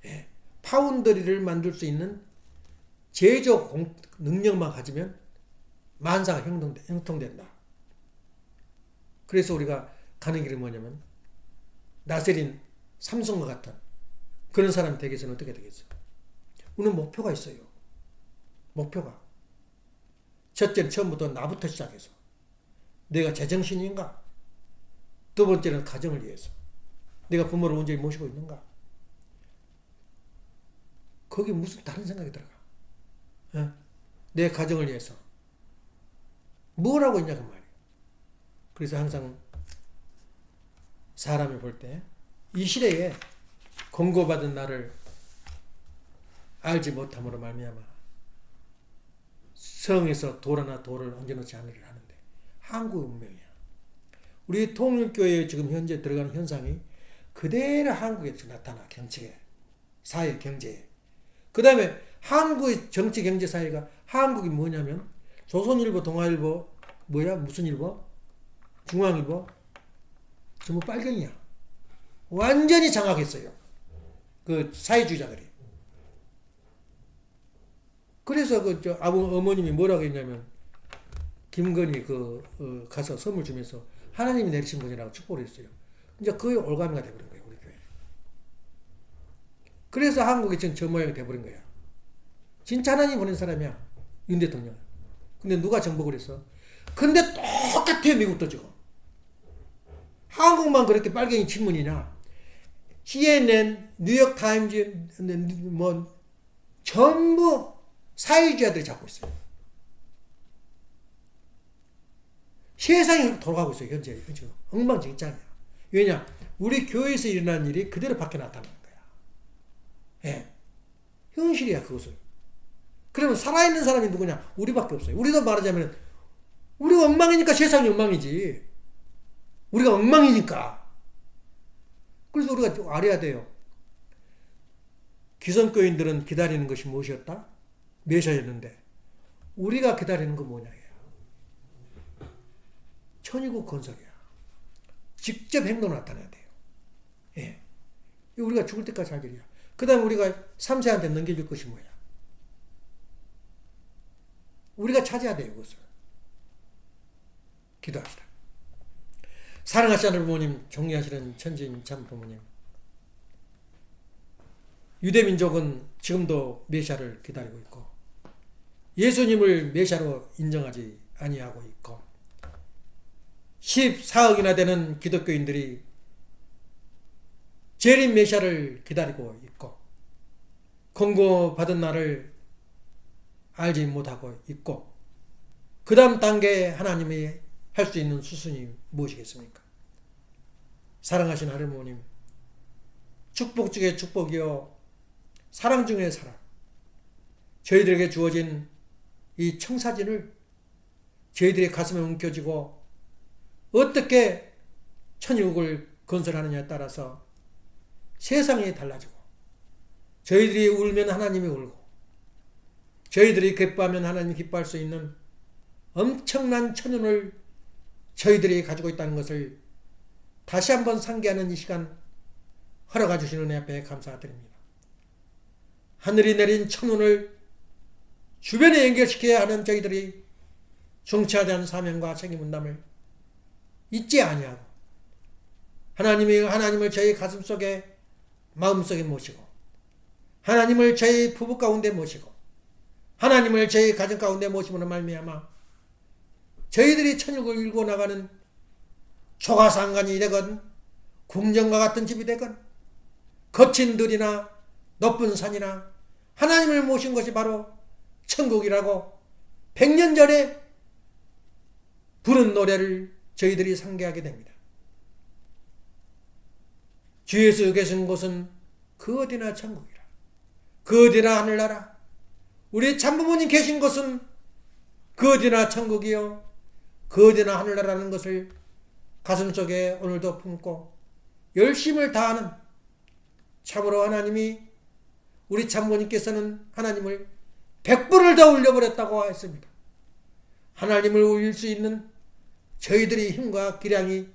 예. 파운드리를 만들 수 있는 제조 능력만 가지면 만사가 형통된다. 그래서 우리가 가는 길이 뭐냐면 나세린 삼성과 같은 그런 사람이 되기 위해서는 어떻게 되겠어요? 우리는 목표가 있어요. 목표가. 첫째는 처음부터 나부터 시작해서 내가 제정신인가? 두 번째는 가정을 위해서 내가 부모를 온전히 모시고 있는가? 거기 무슨 다른 생각이 들어가? 내 가정을 위해서 뭘 하고 있냐 그 말이에요. 그래서 항상 사람이 볼 때 이 시대에 권고받은 나를 알지 못함으로 말미암아 성에서 돌 하나 돌을 얹어놓지 않으리라 하는데 한국 운명이야. 우리 통일교회에 지금 현재 들어가는 현상이 그대로 한국에서 나타나. 정치계, 사회, 경제에. 그 다음에 한국의 정치, 경제, 사회가 한국이 뭐냐면 조선일보, 동아일보, 무슨 일보? 중앙일보? 전부 빨갱이야. 완전히 장악했어요. 그 사회주의자들이. 그래서 어머님이 뭐라고 했냐면 김건희 가서 선물 주면서 하나님이 내리신 분이라고 축복을 했어요. 이제 그게 올가미가 돼버린 거예요, 우리 교회. 그래서 한국이 지금 저 모양이 돼버린 거야. 진짜 하나님 보낸 사람이야, 윤 대통령. 근데 누가 정복을 했어? 근데 똑같아요, 미국도 지금. 한국만 그렇게 빨갱이 친문이냐? CNN, 뉴욕타임즈, 전부 사회주의자들이 잡고 있어요. 세상이 돌아가고 있어요, 현재. 엉망진창이야. 왜냐? 우리 교회에서 일어난 일이 그대로 밖에 나타나는 거야. 예. 현실이야, 그것을. 그러면 살아있는 사람이 누구냐? 우리밖에 없어요. 우리도 말하자면, 우리가 엉망이니까 세상이 엉망이지. 우리가 엉망이니까. 그래서 우리가 알아야 돼요. 기성교인들은 기다리는 것이 무엇이었다? 메시아였는데 우리가 기다리는 건 뭐냐? 천의국 건설이야. 직접 행동을 나타내야 돼요. 예. 우리가 죽을 때까지 할 일이야. 그 다음에 우리가 3세한테 넘겨줄 것이 뭐야? 우리가 찾아야 돼요, 그것을. 기도합시다. 사랑하시는 부모님, 존경하시는 천지인 참 부모님. 유대민족은 지금도 메시아를 기다리고 있고 예수님을 메시아로 인정하지 아니하고 있고 14억이나 되는 기독교인들이 재림 메시아를 기다리고 있고 권고받은 날을 알지 못하고 있고 그 다음 단계에 하나님이 할 수 있는 수순이 무엇이겠습니까? 사랑하신 하나님, 축복 중에 축복이요 사랑 중에 사랑. 저희들에게 주어진 이 청사진을 저희들의 가슴에 움켜쥐고 어떻게 천국을 건설하느냐에 따라서 세상이 달라지고 저희들이 울면 하나님이 울고 저희들이 기뻐하면 하나님이 기뻐할 수 있는 엄청난 천연을 저희들이 가지고 있다는 것을 다시 한번 상기하는 이 시간 허락해 주시는 은혜 앞에 감사드립니다. 하늘이 내린 천운을 주변에 연결시켜야 하는 저희들이 중차하지 않은 사명과 책임 분담을 잊지 아니하고 하나님을 저희 가슴속에 마음속에 모시고 하나님을 저희 부부 가운데 모시고 하나님을 저희 가정 가운데 모심으로 말미암아 저희들이 천국을 일고 나가는 초가상간이 되건 궁전과 같은 집이 되건 거친 들이나 높은 산이나 하나님을 모신 것이 바로 천국이라고 100년 전에 부른 노래를 저희들이 상기하게 됩니다. 주 예수 계신 곳은 그 어디나 천국이라. 그 어디나 하늘나라. 우리 참부모님 계신 곳은 그 어디나 천국이요 그 어디나 하늘나라는 것을 가슴속에 오늘도 품고 열심을 다하는 참으로 하나님이 우리 참부모님께서는 하나님을 100분을 더 올려버렸다고 했습니다. 하나님을 올릴 수 있는 저희들이 힘과 기량이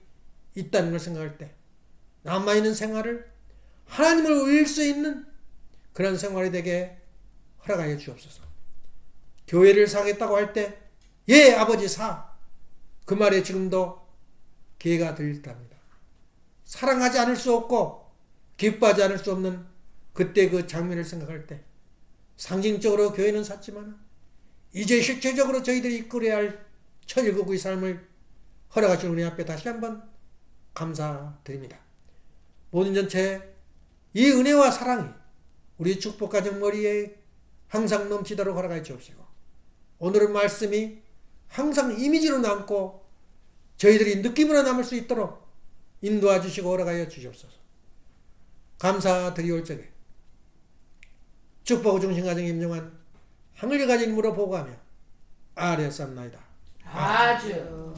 있다는 걸 생각할 때 남아있는 생활을 하나님을 올릴 수 있는 그런 생활이 되게 허락하여 주옵소서. 교회를 사겠다고 할 때 예 아버지 사 그 말에 지금도 기회가 들릴 때입니다. 사랑하지 않을 수 없고 기뻐하지 않을 수 없는 그때 그 장면을 생각할 때 상징적으로 교회는 샀지만 이제 실제적으로 저희들이 이끌어야 할 천일국의 삶을 허락하신 은혜 앞에 다시 한번 감사드립니다. 모든 전체 이 은혜와 사랑이 우리 축복가정 머리에 항상 넘치도록 허락하여 주옵시고 오늘의 말씀이 항상 이미지로 남고 저희들이 느낌으로 남을 수 있도록 인도해 주시고 허락하여 주시옵소서. 감사드리올 적에 축복 중심가정 임종한 하늘에 가진 이름으로 보고하며 아뢰었사옵나이다. 아주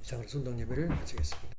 이상으로 순동 예배를 마치겠습니다.